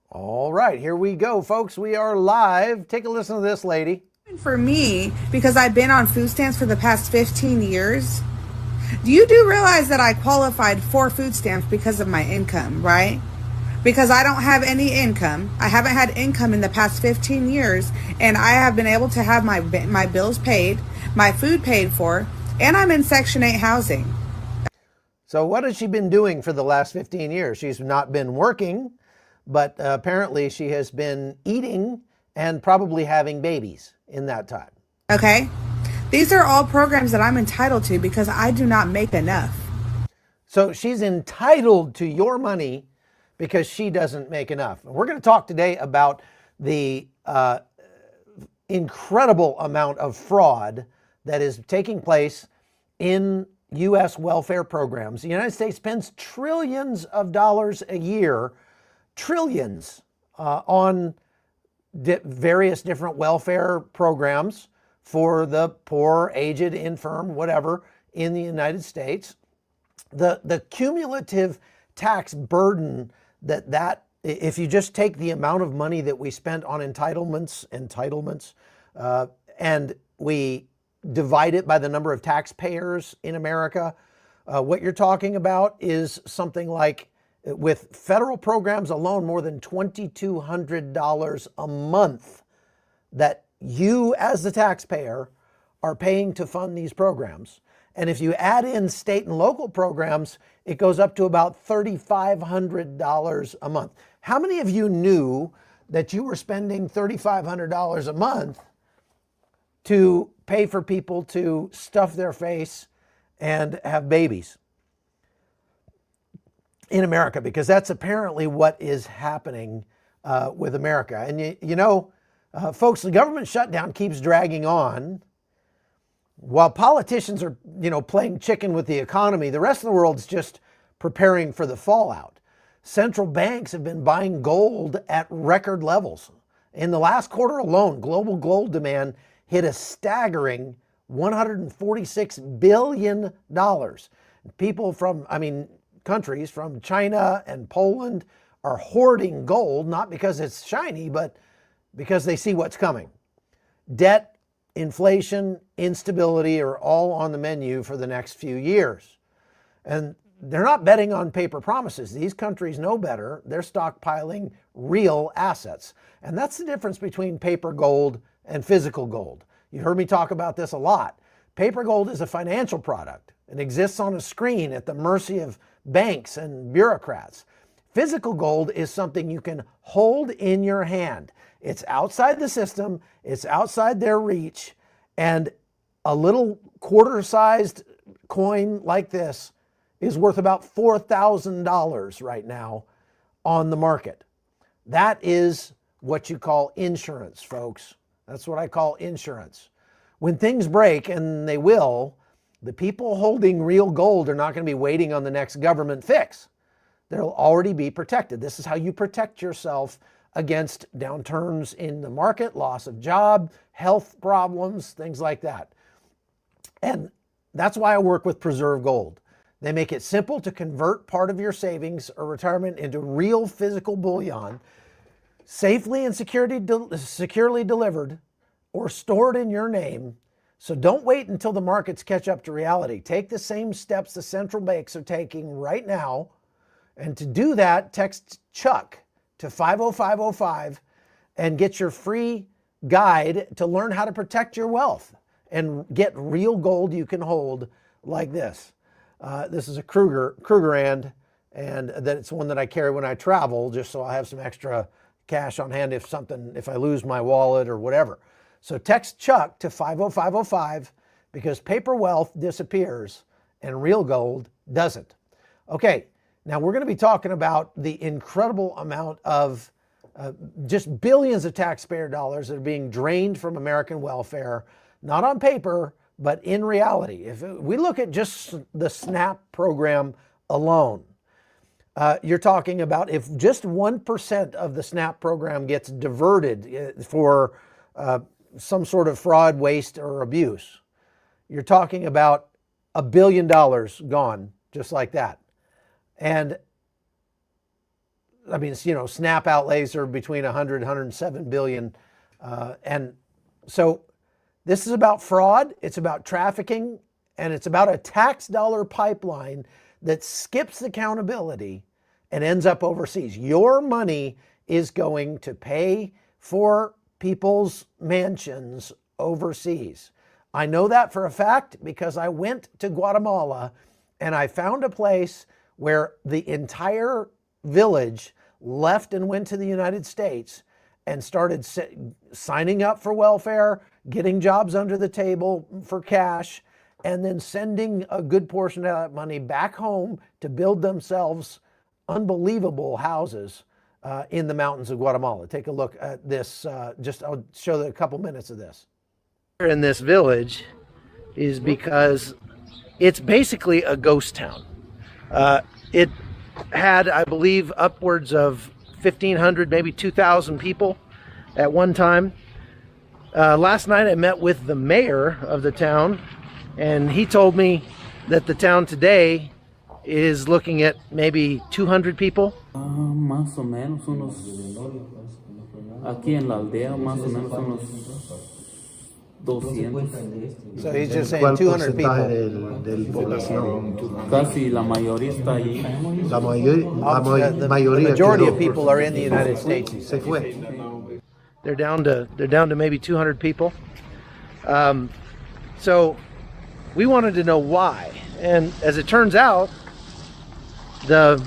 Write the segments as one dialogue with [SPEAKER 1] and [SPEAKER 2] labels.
[SPEAKER 1] All right, here we go, folks. We are live. Take a listen to this lady.
[SPEAKER 2] For me, because I've been on food stamps for the past 15 years, do realize that I qualified for food stamps because of my income, right? Because I don't have any income. I haven't had income in the past 15 years, and I have been able to have my bills paid, my food paid for, and I'm in Section 8 housing.
[SPEAKER 1] So what has she been doing for the last 15 years? She's not been working, but apparently she has been eating and probably having babies in that time.
[SPEAKER 2] Okay? These are all programs that I'm entitled to because I do not make enough.
[SPEAKER 1] So she's entitled to your money because she doesn't make enough. We're going to talk today about the incredible amount of fraud that is taking place in U.S. welfare programs. The United States spends trillions of dollars a year, trillions, on various different welfare programs for the poor, aged, infirm, whatever, in the United States. The cumulative tax burden that if you just take the amount of money that we spent on entitlements, and we divide it by the number of taxpayers in America, what you're talking about is something like, with federal programs alone, more than $2,200 a month that you as the taxpayer are paying to fund these programs. And if you add in state and local programs, it goes up to about $3,500 a month. How many of you knew that you were spending $3,500 a month to pay for people to stuff their face and have babies in America? Because that's apparently what is happening with America. And folks, the government shutdown keeps dragging on. While politicians are, playing chicken with the economy, the rest of the world's just preparing for the fallout. Central banks have been buying gold at record levels. In the last quarter alone, global gold demand hit a staggering $146 billion. People from, countries from China and Poland are hoarding gold, not because it's shiny, but because they see what's coming. Debt, inflation, instability are all on the menu for the next few years. And they're not betting on paper promises. These countries know better. They're stockpiling real assets. And that's the difference between paper gold and physical gold. You heard me talk about this a lot. Paper gold is a financial product. It exists on a screen at the mercy of banks and bureaucrats. Physical gold is something you can hold in your hand. It's outside the system, it's outside their reach, and a little quarter-sized coin like this is worth about $4,000 right now on the market. That is what you call insurance, folks. That's what I call insurance. When things break, and they will, the people holding real gold are not going to be waiting on the next government fix. They'll already be protected. This is how you protect yourself against downturns in the market, loss of job, health problems, things like that. And that's why I work with Preserve Gold. They make it simple to convert part of your savings or retirement into real physical bullion, safely and securely delivered or stored in your name. So don't wait until the markets catch up to reality. Take the same steps the central banks are taking right now. And to do that, text Chuck to 50505 and get your free guide to learn how to protect your wealth and get real gold you can hold like this. This is a Krugerrand, and it's one that I carry when I travel, just so I have some extra cash on hand if I lose my wallet or whatever. So text Chuck to 50505 because paper wealth disappears and real gold doesn't. Okay. Now, we're going to be talking about the incredible amount of just billions of taxpayer dollars that are being drained from American welfare, not on paper, but in reality. If we look at just the SNAP program alone, you're talking about if just 1% of the SNAP program gets diverted for some sort of fraud, waste, or abuse, you're talking about $1 billion gone just like that. And I mean, SNAP outlays are between 100, 107 billion. And so this is about fraud, it's about trafficking, and it's about a tax dollar pipeline that skips accountability and ends up overseas. Your money is going to pay for people's mansions overseas. I know that for a fact because I went to Guatemala and I found a place where the entire village left and went to the United States and started signing up for welfare, getting jobs under the table for cash, and then sending a good portion of that money back home to build themselves unbelievable houses in the mountains of Guatemala. Take a look at this. I'll show a couple minutes of this. In this village is because it's basically a ghost town. It had, I believe, upwards of 1,500, maybe 2,000 people at one time. Last night I met with the mayor of the town, and he told me that the town today is looking at maybe 200 people.
[SPEAKER 3] Más o menos unos, aquí en la aldea, más o menos unos 200.
[SPEAKER 1] So he's just saying 200 people.
[SPEAKER 4] Del población.
[SPEAKER 3] Casi la mayoría está allí.
[SPEAKER 4] La
[SPEAKER 1] The
[SPEAKER 4] mayoría
[SPEAKER 1] majority
[SPEAKER 4] quedó.
[SPEAKER 1] of people are in the United States.
[SPEAKER 4] Se fue.
[SPEAKER 1] They're down to maybe 200 people. So we wanted to know why, and as it turns out, the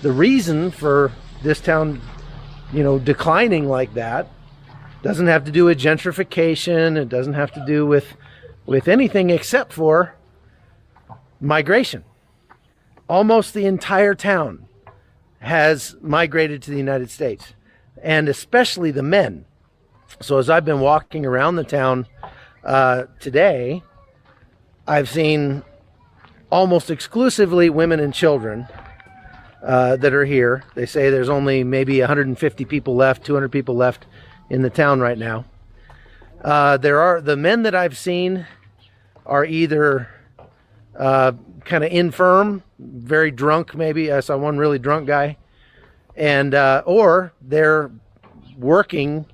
[SPEAKER 1] reason for this town, declining like that doesn't have to do with gentrification. It doesn't have to do with anything except for migration. Almost the entire town has migrated to the United States, and especially the men. So as I've been walking around the town today, I've seen almost exclusively women and children that are here. They say there's only maybe 150 people left, 200 people left in the town right now. The men that I've seen are either kind of infirm, very drunk maybe. I saw one really drunk guy, and or they're working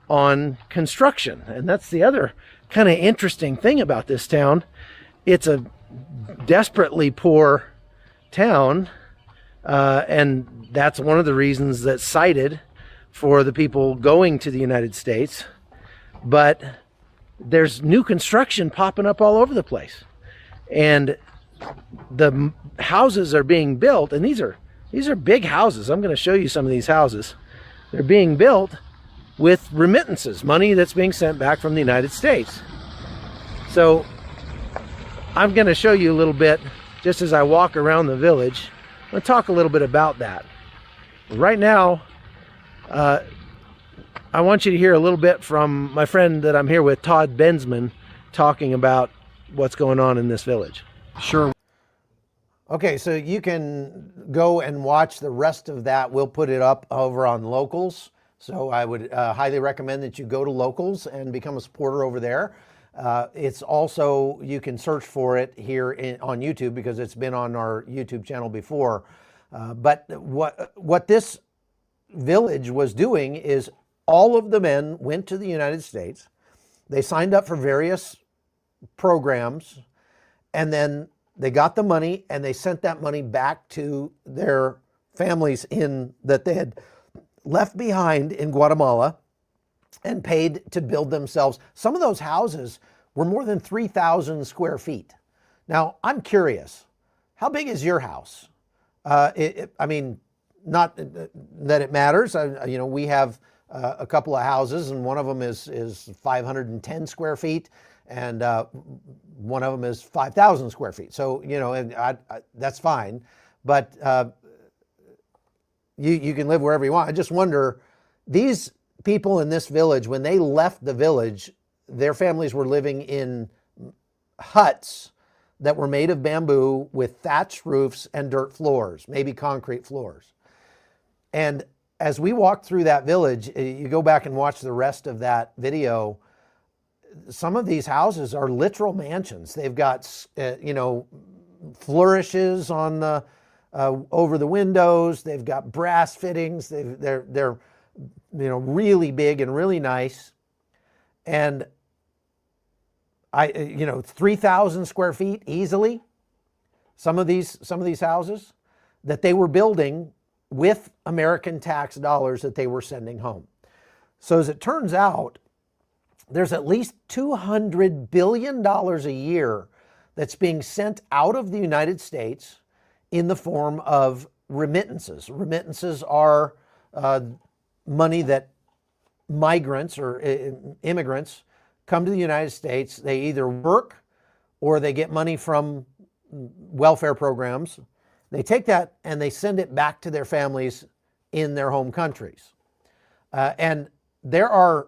[SPEAKER 1] on construction. And that's the other kind of interesting thing about this town. It's a desperately poor town, and that's one of the reasons that's cited for the people going to the United States. But there's new construction popping up all over the place, and the houses are being built, and these are big houses. I'm going to show you some of these houses. They're being built with remittances, money that's being sent back from the United States. So I'm going to show you a little bit just as I walk around the village. I'm going to talk a little bit about that. Right now, I want you to hear a little bit from my friend that I'm here with, Todd Bensman, talking about what's going on in this village.
[SPEAKER 4] Sure.
[SPEAKER 1] Okay, so you can go and watch the rest of that. We'll put it up over on Locals. So I would highly recommend that you go to Locals and become a supporter over there. It's also, you can search for it here on YouTube because it's been on our YouTube channel before. But what this village was doing is all of the men went to the United States. They signed up for various programs, and then they got the money and they sent that money back to their families that they had left behind in Guatemala and paid to build themselves. Some of those houses were more than 3,000 square feet. Now, I'm curious, how big is your house? I mean, not that it matters. We have a couple of houses, and one of them is 510 square feet, and one of them is 5,000 square feet. So, and that's fine. But you can live wherever you want. I just wonder, these people in this village, when they left the village, their families were living in huts that were made of bamboo with thatched roofs and dirt floors, maybe concrete floors. And as we walked through that village, you go back and watch the rest of that video, some of these houses are literal mansions. They've got, flourishes on the over the windows. They've got brass fittings. They're really big and really nice. And 3,000 square feet easily. Some of these houses that they were building with American tax dollars that they were sending home. So as it turns out, there's at least $200 billion a year that's being sent out of the United States in the form of remittances. Remittances are money that migrants or immigrants come to the United States. They either work or they get money from welfare programs. They take that and they send it back to their families in their home countries. And there are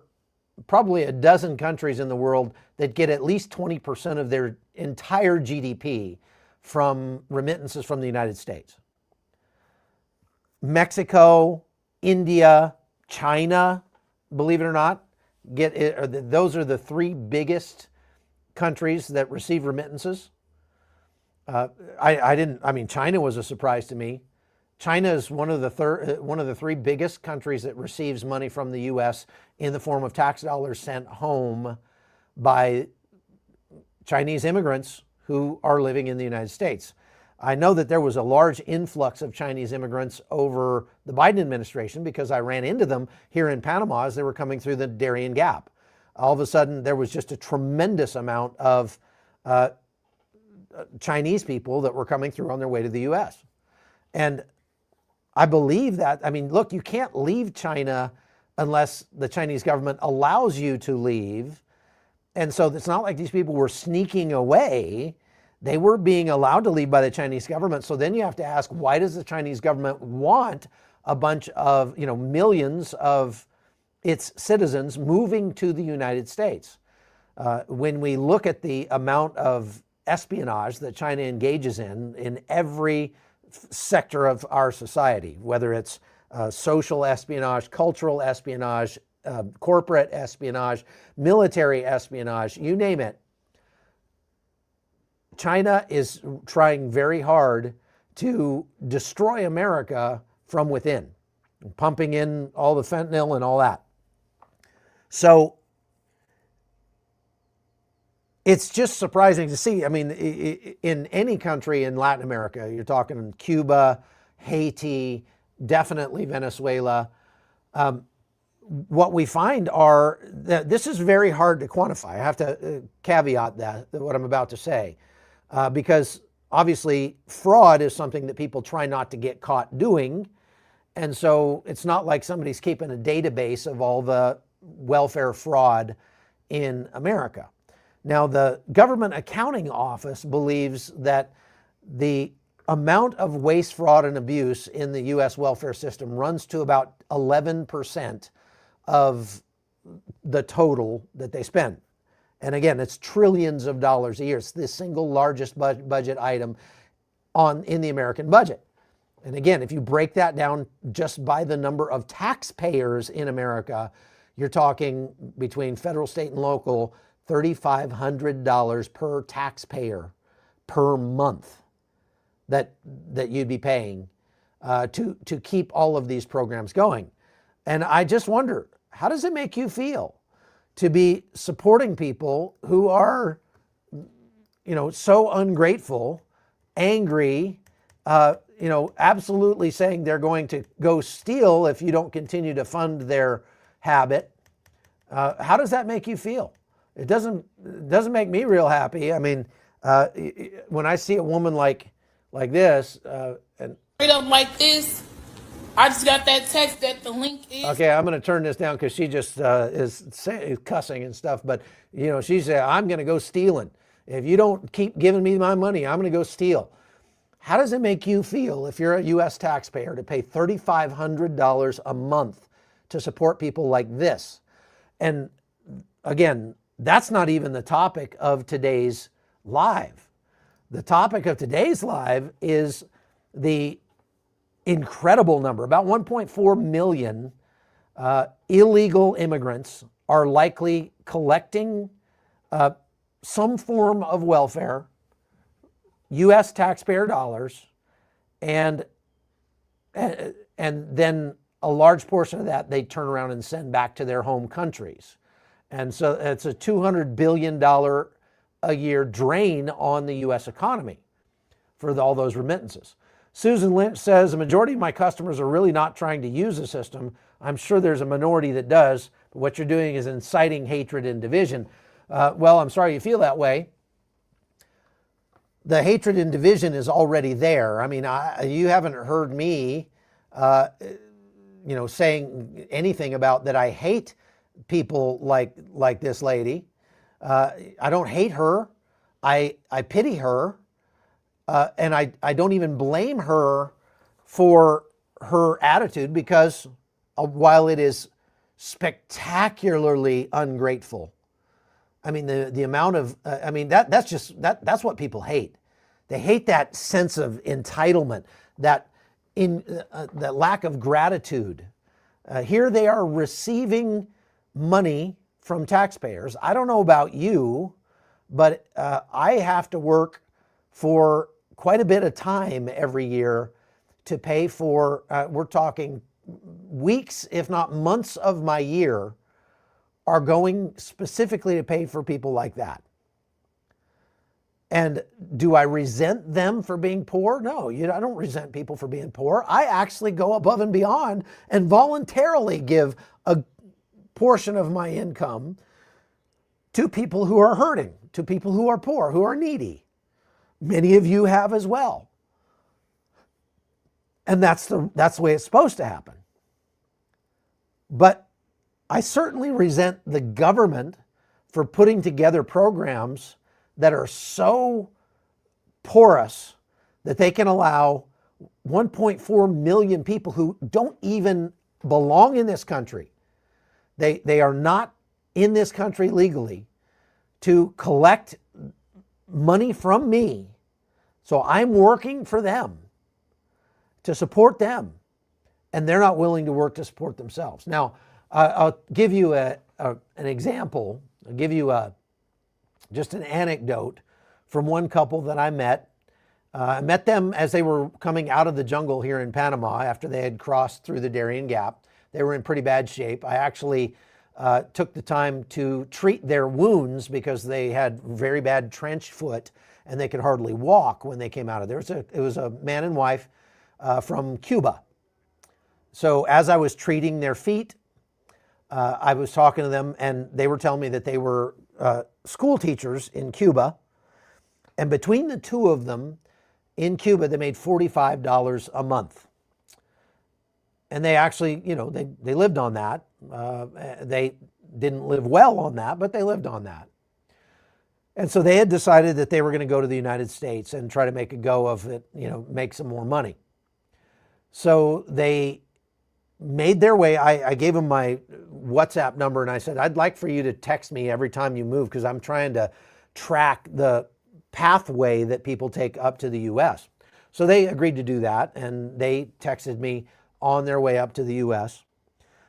[SPEAKER 1] probably a dozen countries in the world that get at least 20% of their entire GDP from remittances from the United States. Mexico, India, China, believe it or not, those are the three biggest countries that receive remittances. China was a surprise to me. China is one of the three biggest countries that receives money from the U.S. in the form of tax dollars sent home by Chinese immigrants who are living in the United States. I know that there was a large influx of Chinese immigrants over the Biden administration because I ran into them here in Panama as they were coming through the Darien Gap. All of a sudden, there was just a tremendous amount of Chinese people that were coming through on their way to the U.S. And I believe that, look, you can't leave China unless the Chinese government allows you to leave. And so it's not like these people were sneaking away. They were being allowed to leave by the Chinese government. So then you have to ask, why does the Chinese government want a bunch of, millions of its citizens moving to the United States? When we look at the amount of espionage that China engages in every sector of our society, whether it's social espionage, cultural espionage, corporate espionage, military espionage, you name it. China is trying very hard to destroy America from within, pumping in all the fentanyl and all that. So it's just surprising to see. In any country in Latin America, you're talking Cuba, Haiti, definitely Venezuela. What we find are that this is very hard to quantify. I have to caveat what I'm about to say, because obviously fraud is something that people try not to get caught doing. And so it's not like somebody's keeping a database of all the welfare fraud in America. Now, the Government Accounting Office believes that the amount of waste, fraud, and abuse in the U.S. welfare system runs to about 11% of the total that they spend. And again, it's trillions of dollars a year. It's the single largest budget item in the American budget. And again, if you break that down just by the number of taxpayers in America, you're talking between federal, state, and local, $3,500 per taxpayer per month that you'd be paying to keep all of these programs going. And I just wonder, how does it make you feel to be supporting people who are, so ungrateful, angry, absolutely saying they're going to go steal if you don't continue to fund their habit? How does that make you feel? It doesn't make me real happy. When I see a woman like this, and
[SPEAKER 5] straight up like this, I just got that text that the link is.
[SPEAKER 1] Okay, I'm going to turn this down because she just is cussing and stuff. But she said, "I'm going to go stealing. If you don't keep giving me my money, I'm going to go steal." How does it make you feel if you're a U.S. taxpayer to pay $3,500 a month to support people like this? And again, that's not even the topic of today's live. The topic of today's live is the incredible number. About 1.4 million illegal immigrants are likely collecting some form of welfare, U.S. taxpayer dollars, and and then a large portion of that they turn around and send back to their home countries. And so it's a $200 billion a year drain on the U.S. economy for all those remittances. Susan Lynch says, a majority of my customers are really not trying to use the system. I'm sure there's a minority that does, but what you're doing is inciting hatred and division. Well, I'm sorry you feel that way. The hatred and division is already there. I mean, you haven't heard me, saying anything about that I hate people like this lady. I don't hate her. I pity her. And I don't even blame her for her attitude, because while it is spectacularly ungrateful, I mean, the amount of, that's what people hate. They hate that sense of entitlement, that lack of gratitude. Here they are receiving money from taxpayers. I don't know about you, but I have to work for quite a bit of time every year to pay for, we're talking weeks, if not months of my year are going specifically to pay for people like that. And do I resent them for being poor? No, I don't resent people for being poor. I actually go above and beyond and voluntarily give a portion of my income to people who are hurting, to people who are poor, who are needy. Many of you have as well. And that's the way it's supposed to happen. But I certainly resent the government for putting together programs that are so porous that they can allow 1.4 million people who don't even belong in this country. They are not in this country legally, to collect money from me. So I'm working for them, to support them, and they're not willing to work to support themselves. Now, I'll give you an example. I'll give you just an anecdote from one couple that I met. I met them as they were coming out of the jungle here in Panama after they had crossed through the Darien Gap. They were in pretty bad shape. I actually took the time to treat their wounds because they had very bad trench foot and they could hardly walk when they came out of there. It was a man and wife from Cuba. So as I was treating their feet, I was talking to them, and they were telling me that they were school teachers in Cuba. And between the two of them in Cuba, they made $45 a month. And they actually, they lived on that. They didn't live well on that, but they lived on that. And so they had decided that they were going to go to the United States and try to make a go of it, make some more money. So they made their way. I gave them my WhatsApp number and I said, I'd like for you to text me every time you move, because I'm trying to track the pathway that people take up to the U.S. So they agreed to do that, and they texted me on their way up to the U.S.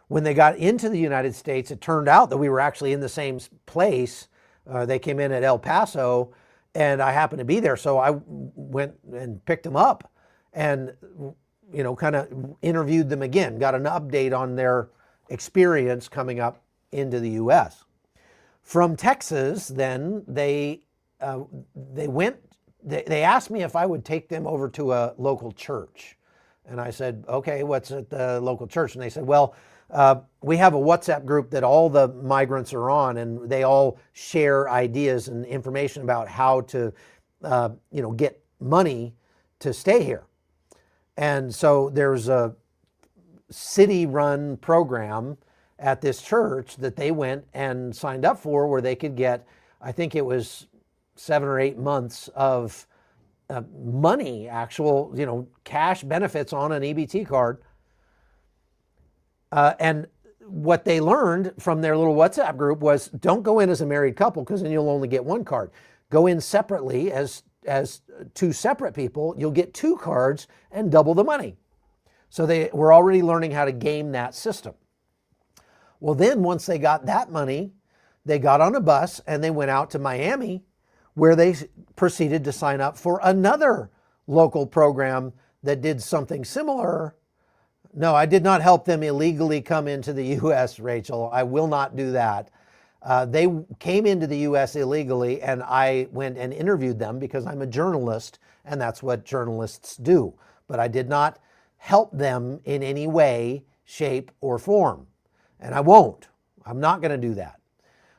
[SPEAKER 1] When they got into the United States, it turned out that we were actually in the same place. They came in at El Paso, and I happened to be there. So I went and picked them up and, kind of interviewed them again, got an update on their experience coming up into the U.S. From Texas, then they asked me if I would take them over to a local church. And I said, okay, what's at the local church? And they said, well, we have a WhatsApp group that all the migrants are on, and they all share ideas and information about how to, get money to stay here. And so there's a city-run program at this church that they went and signed up for, where they could get, I think it was 7 or 8 months of money, actual, cash benefits on an EBT card. And what they learned from their little WhatsApp group was, don't go in as a married couple, because then you'll only get one card. Go in separately as two separate people. You'll get 2 cards and double the money. So they were already learning how to game that system. Well, then once they got that money, they got on a bus and they went out to Miami, where they proceeded to sign up for another local program that did something similar. No, I did not help them illegally come into the U.S., Rachel. I will not do that. They came into the U.S. illegally, and I went and interviewed them because I'm a journalist, and that's what journalists do. But I did not help them in any way, shape, or form. And I won't. I'm not going to do that.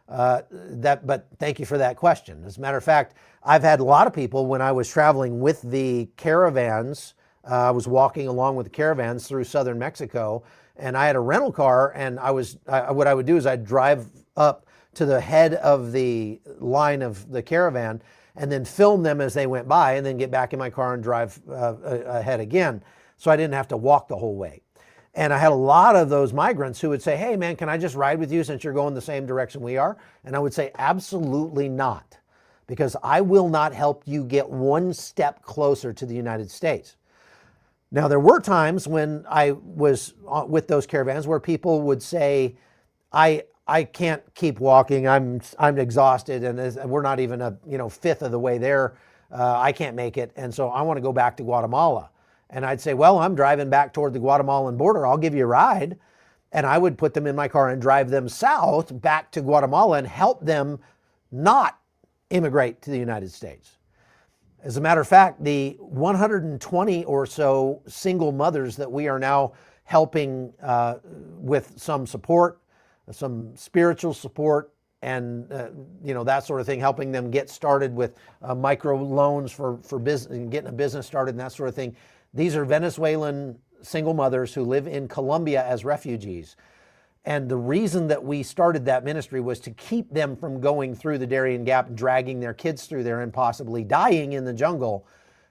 [SPEAKER 1] But thank you for that question. As a matter of fact, I've had a lot of people when I was traveling with the caravans. I was walking along with the caravans through southern Mexico, and I had a rental car, and what I would do is I'd drive up to the head of the line of the caravan and then film them as they went by, and then get back in my car and drive ahead again, so I didn't have to walk the whole way. And I had a lot of those migrants who would say, hey man, can I just ride with you since you're going the same direction we are? And I would say, absolutely not, because I will not help you get one step closer to the United States. Now, there were times when I was with those caravans where people would say, I can't keep walking, I'm exhausted, and we're not even a fifth of the way there, I can't make it, and so I want to go back to Guatemala. And I'd say, well, I'm driving back toward the Guatemalan border, I'll give you a ride. And I would put them in my car and drive them south back to Guatemala and help them not immigrate to the United States. As a matter of fact, the 120 or so single mothers that we are now helping with some support, some spiritual support, and that sort of thing, helping them get started with micro loans for business and getting a business started and that sort of thing. These are Venezuelan single mothers who live in Colombia as refugees. And the reason that we started that ministry was to keep them from going through the Darien Gap and dragging their kids through there and possibly dying in the jungle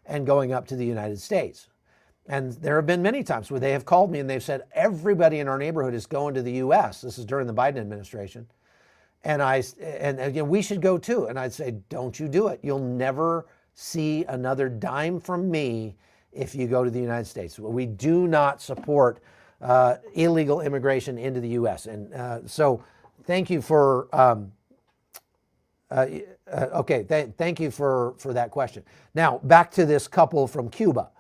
[SPEAKER 1] and going up to the United States. And there have been many times where they have called me and they've said, everybody in our neighborhood is going to the U.S. This is during the Biden administration. And we should go too. And I'd say, don't you do it. You'll never see another dime from me if you go to the United States. We do not support illegal immigration into the U.S. And so thank you for, thank you for that question. Now, back to this couple from Cuba.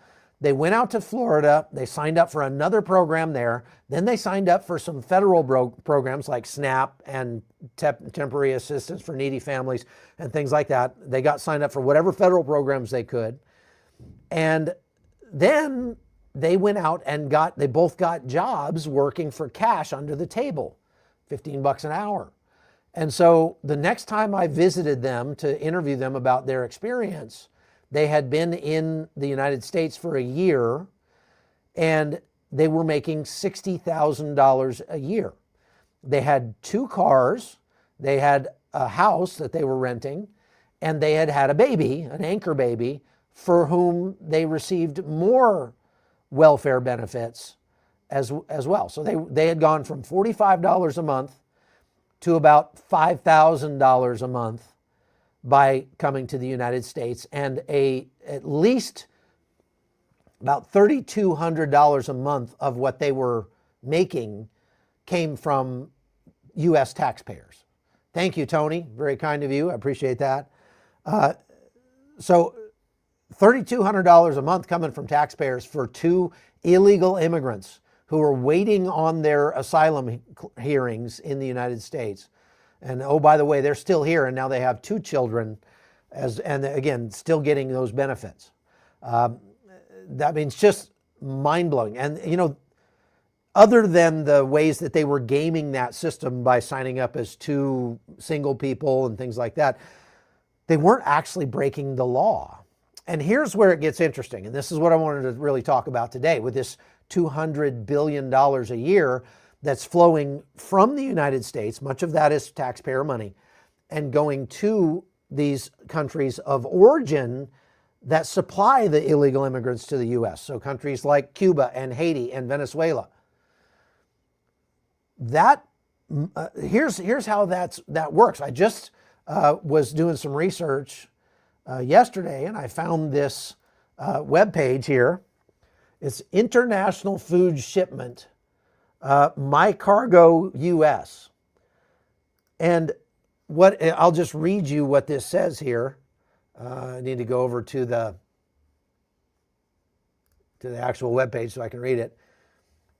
[SPEAKER 1] They went out to Florida, they signed up for another program there, then they signed up for some federal programs like SNAP and temporary assistance for needy families and things like that. They got signed up for whatever federal programs they could. And then they went out and they both got jobs working for cash under the table, $15 an hour. And so the next time I visited them to interview them about their experience, they had been in the United States for a year and they were making $60,000 a year. They had 2 cars, they had a house that they were renting, and they had a baby, an anchor baby, for whom they received more welfare benefits as well. So they had gone from $45 a month to about $5,000 a month by coming to the United States, and at least about $3,200 a month of what they were making came from U.S. taxpayers. Thank you, Tony. Very kind of you. I appreciate that. So $3,200 a month coming from taxpayers for 2 illegal immigrants who were waiting on their asylum hearings in the United States. And oh, by the way, they're still here, and now they have 2 children, and again, still getting those benefits. That means just mind-blowing. And other than the ways that they were gaming that system by signing up as 2 single people and things like that, they weren't actually breaking the law. And here's where it gets interesting, and this is what I wanted to really talk about today with this $200 billion a year that's flowing from the United States, much of that is taxpayer money, and going to these countries of origin that supply the illegal immigrants to the U.S. So countries like Cuba and Haiti and Venezuela. Here's how that works. I just was doing some research yesterday, and I found this webpage here. It's International Food Shipment, My Cargo US. And I'll just read you what this says here. I need to go over to to the actual webpage so I can read it.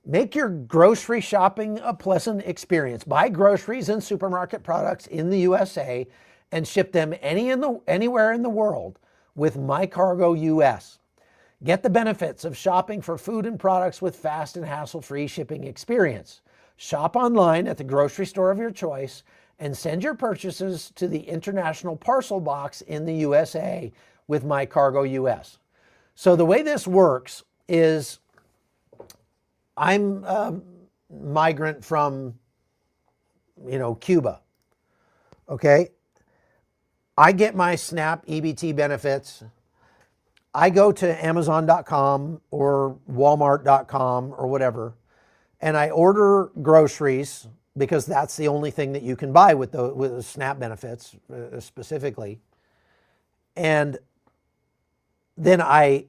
[SPEAKER 1] Make your grocery shopping a pleasant experience. Buy groceries and supermarket products in the USA and ship them anywhere in the world with My Cargo US. Get the benefits of shopping for food and products with fast and hassle-free shipping experience. Shop online at the grocery store of your choice and send your purchases to the international parcel box in the USA with My Cargo US. So the way this works is I'm a migrant from, Cuba. Okay. I get my SNAP EBT benefits. I go to Amazon.com or Walmart.com or whatever, and I order groceries because that's the only thing that you can buy with the SNAP benefits specifically. And then I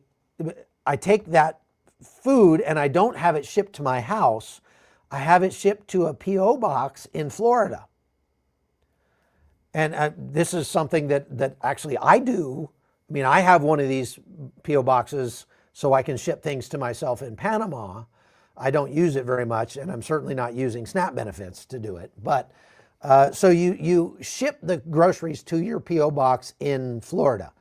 [SPEAKER 1] take that food and I don't have it shipped to my house. I have it shipped to a P.O. box in Florida. And this is something that actually I do. I mean, I have one of these P.O. boxes so I can ship things to myself in Panama. I don't use it very much, and I'm certainly not using SNAP benefits to do it. But so you ship the groceries to your P.O. box in Florida.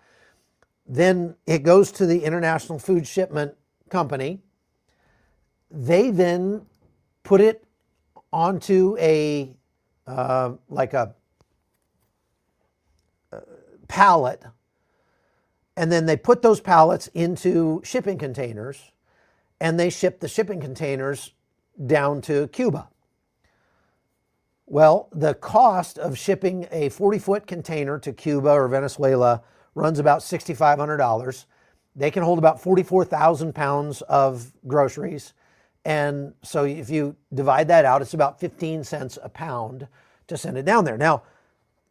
[SPEAKER 1] Then it goes to the International Food Shipment Company. They then put it onto a pallet, and then they put those pallets into shipping containers, and they ship the shipping containers down to Cuba. Well, the cost of shipping a 40-foot container to Cuba or Venezuela runs about $6,500. They can hold about 44,000 pounds of groceries. And so if you divide that out, it's about 15 cents a pound to send it down there. Now,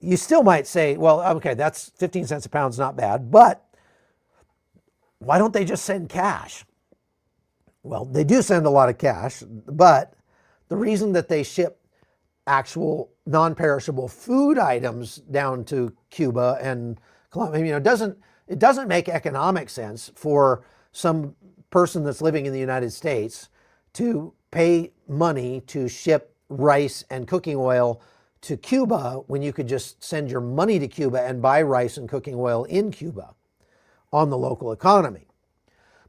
[SPEAKER 1] you still might say, well, okay, that's 15 cents a pound is not bad, but why don't they just send cash? Well, they do send a lot of cash, but the reason that they ship actual non-perishable food items down to Cuba and Colombia, it doesn't make economic sense for some person that's living in the United States to pay money to ship rice and cooking oil to Cuba when you could just send your money to Cuba and buy rice and cooking oil in Cuba on the local economy.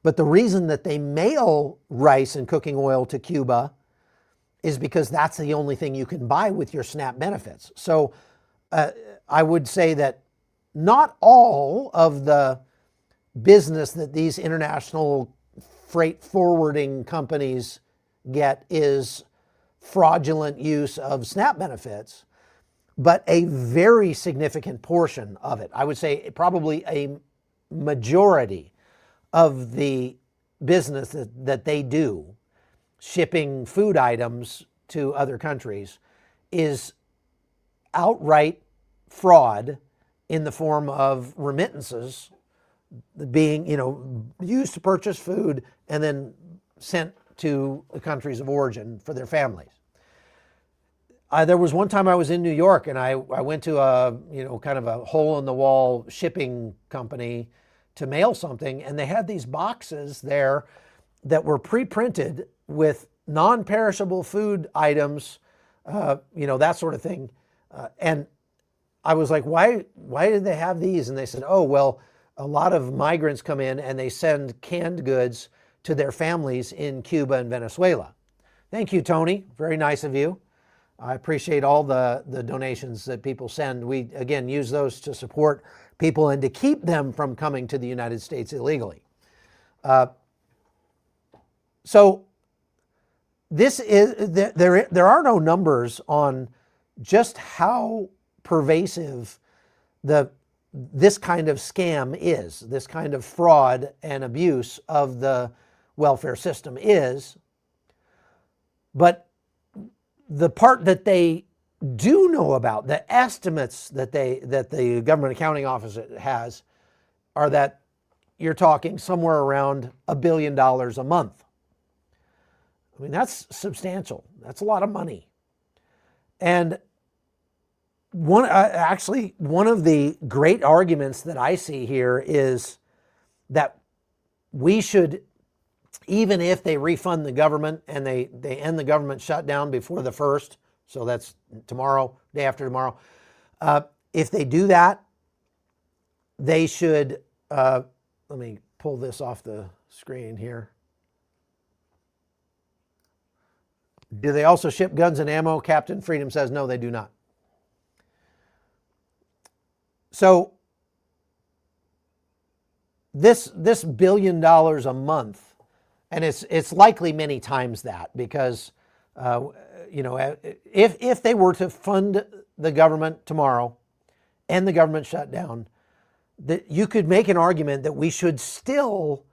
[SPEAKER 1] But the reason that they mail rice and cooking oil to Cuba is because that's the only thing you can buy with your SNAP benefits. So I would say that not all of the business that these international freight forwarding companies get is fraudulent use of SNAP benefits, but a very significant portion of it, I would say probably a majority of the business that they do, shipping food items to other countries, is outright fraud in the form of remittances being, used to purchase food and then sent to the countries of origin for their families. There was one time I was in New York and I went to a, kind of a hole in the wall shipping company to mail something, and they had these boxes there that were pre-printed with non-perishable food items, that sort of thing. And I was like, why did they have these? And they said, oh, well, a lot of migrants come in and they send canned goods to their families in Cuba and Venezuela. Thank you, Tony. Very nice of you. I appreciate all the donations that people send. We, again, use those to support people and to keep them from coming to the United States illegally. So this is, there are no numbers on just how pervasive this kind of scam is, this kind of fraud and abuse of the welfare system is. But the part that they do know about, the estimates that the Government Accounting Office has, are that you're talking somewhere around $1 billion a month. I mean, that's substantial. That's a lot of money. And one of the great arguments that I see here is that we should even if they refund the government and they end the government shutdown before the 1st, so that's tomorrow, day after tomorrow, if they do that, they should, let me pull this off the screen here. Do they also ship guns and ammo? Captain Freedom says no, they do not. So this $1 billion a month, and it's likely many times that, because if they were to fund the government tomorrow and the government shutdown, that you could make an argument that we should still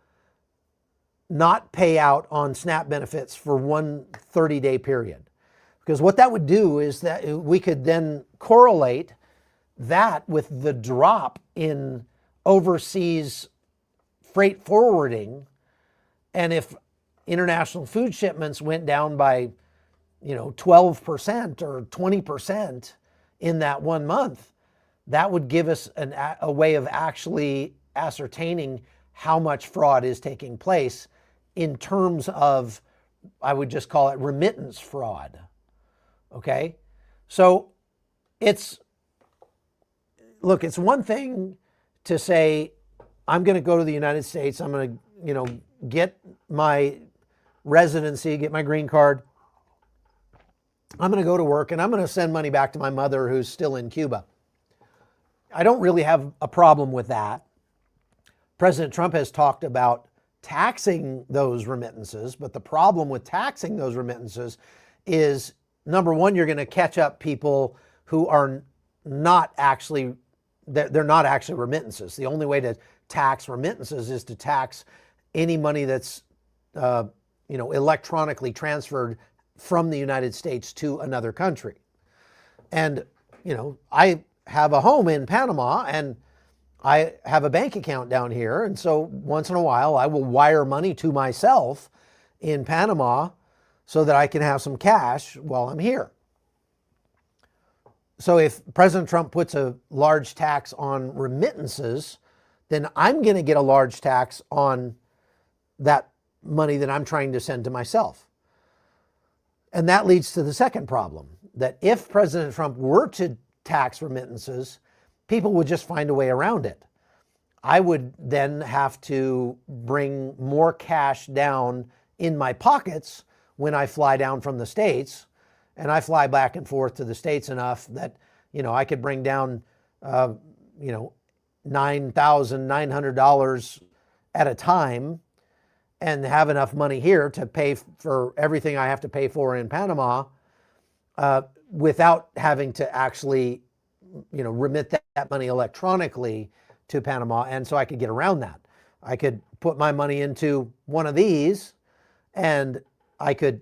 [SPEAKER 1] not pay out on SNAP benefits for one 30-day period. Because what that would do is that we could then correlate that with the drop in overseas freight forwarding. And if international food shipments went down by 12% or 20% in that 1 month, that would give us a way of actually ascertaining how much fraud is taking place in terms of, I would just call it remittance fraud. Okay? So it's one thing to say, I'm going to go to the United States, I'm going to, get my residency, get my green card, I'm going to go to work, and I'm going to send money back to my mother who's still in Cuba. I don't really have a problem with that. President Trump has talked about taxing those remittances, but the problem with taxing those remittances is, number one, you're going to catch up people who are not actually, they're not actually remittances. The only way to tax remittances is to tax any money that's electronically transferred from the United States to another country. And I have a home in Panama, and I have a bank account down here, and so once in a while I will wire money to myself in Panama so that I can have some cash while I'm here. So if President Trump puts a large tax on remittances, then I'm going to get a large tax on that money that I'm trying to send to myself. And that leads to the second problem, that if President Trump were to tax remittances, people would just find a way around it. I would then have to bring more cash down in my pockets when I fly down from the States, and I fly back and forth to the States enough that, I could bring down, $9,900 at a time and have enough money here to pay for everything I have to pay for in Panama, without having to actually, remit that money electronically to Panama. And so I could get around that. I could put my money into one of these, and I could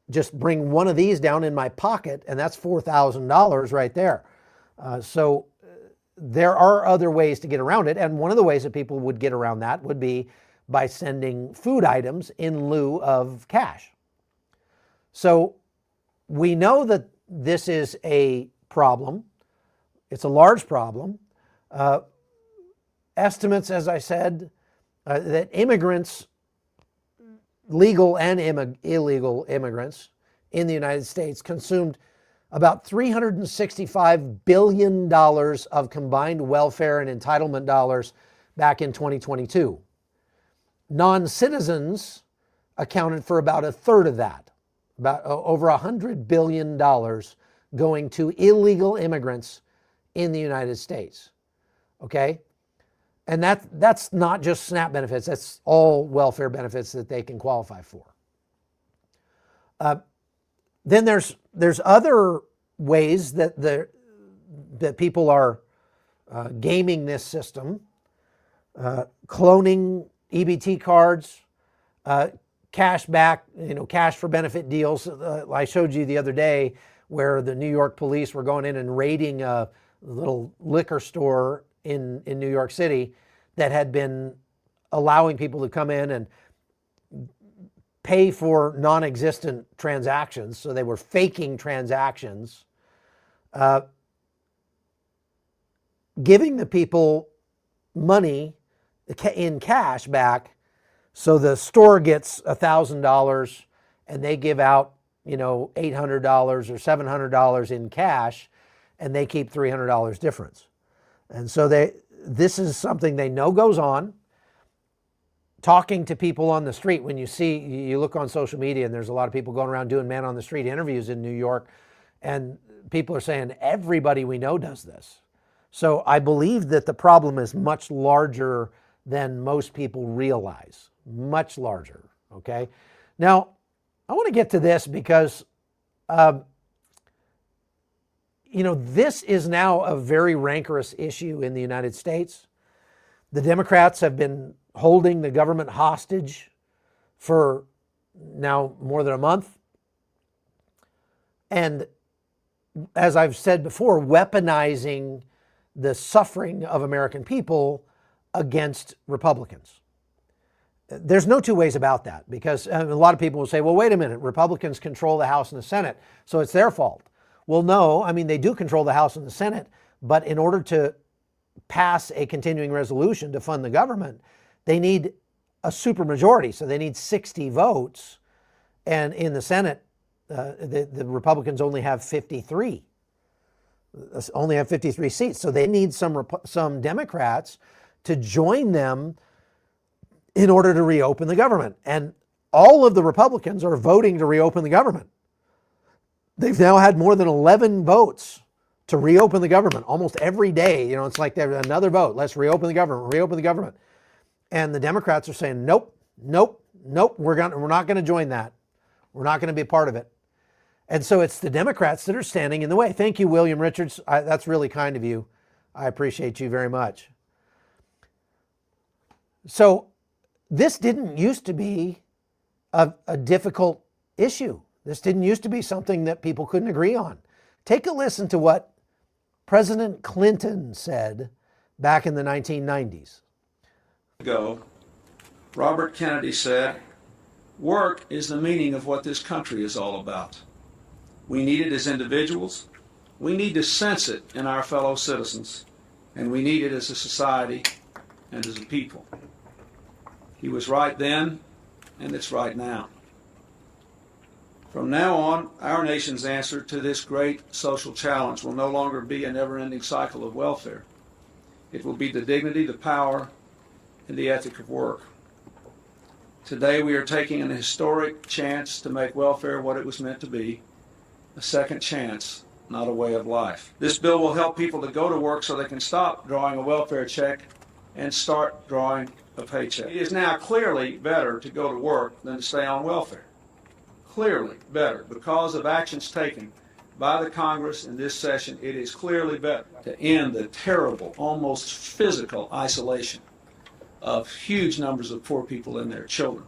[SPEAKER 1] just bring one of these down in my pocket, and that's $4,000 right there. So there are other ways to get around it. And one of the ways that people would get around that would be by sending food items in lieu of cash. So we know that this is a problem. It's a large problem. Estimates, as I said, that immigrants, legal and illegal immigrants in the United States, consumed about $365 billion of combined welfare and entitlement dollars back in 2022. Non-citizens accounted for about a third of that, about over $100 billion going to illegal immigrants in the United States. Okay? And that's not just SNAP benefits, that's all welfare benefits that they can qualify for. Then there's other ways that people are gaming this system, cloning EBT cards, cash back, cash for benefit deals. I showed you the other day where the New York police were going in and raiding a little liquor store in New York City that had been allowing people to come in and pay for non-existent transactions. So they were faking transactions, giving the people money in cash back So the store gets $1,000 and they give out, $800 or $700 in cash, and they keep $300 difference. And so this is something they know goes on. Talking to people on the street, when you look on social media and there's a lot of people going around doing man on the street interviews in New York, and people are saying everybody we know does this. So I believe that the problem is much larger than most people realize, much larger, okay? Now, I want to get to this because, this is now a very rancorous issue in the United States. The Democrats have been holding the government hostage for now more than a month. And as I've said before, weaponizing the suffering of American people against Republicans. There's no two ways about that, because a lot of people will say, well, wait a minute, Republicans control the House and the Senate, so it's their fault. Well, no, they do control the House and the Senate, but in order to pass a continuing resolution to fund the government, they need a supermajority. So they need 60 votes. And in the Senate, the Republicans only have 53. Only have 53 seats. So they need some Democrats to join them in order to reopen the government. And all of the Republicans are voting to reopen the government. They've now had more than 11 votes to reopen the government almost every day. It's like there's another vote. Let's reopen the government. And the Democrats are saying, nope, we're not going to join that. We're not going to be a part of it. And so it's the Democrats that are standing in the way. Thank you, William Richards. That's really kind of you. I appreciate you very much. So this didn't used to be a difficult issue. This didn't used to be something that people couldn't agree on. Take a listen to what President Clinton said back in the 1990s.
[SPEAKER 6] Ago, Robert Kennedy said, "Work is the meaning of what this country is all about. We need it as individuals, we need to sense it in our fellow citizens, and we need it as a society and as a people." He was right then, and it's right now. From now on, our nation's answer to this great social challenge will no longer be a never-ending cycle of welfare. It will be the dignity, the power, and the ethic of work. Today we are taking an historic chance to make welfare what it was meant to be, a second chance, not a way of life. This bill will help people to go to work so they can stop drawing a welfare check and start drawing a paycheck. It is now clearly better to go to work than to stay on welfare. Clearly better. Because of actions taken by the Congress in this session, it is clearly better to end the terrible, almost physical isolation of huge numbers of poor people and their children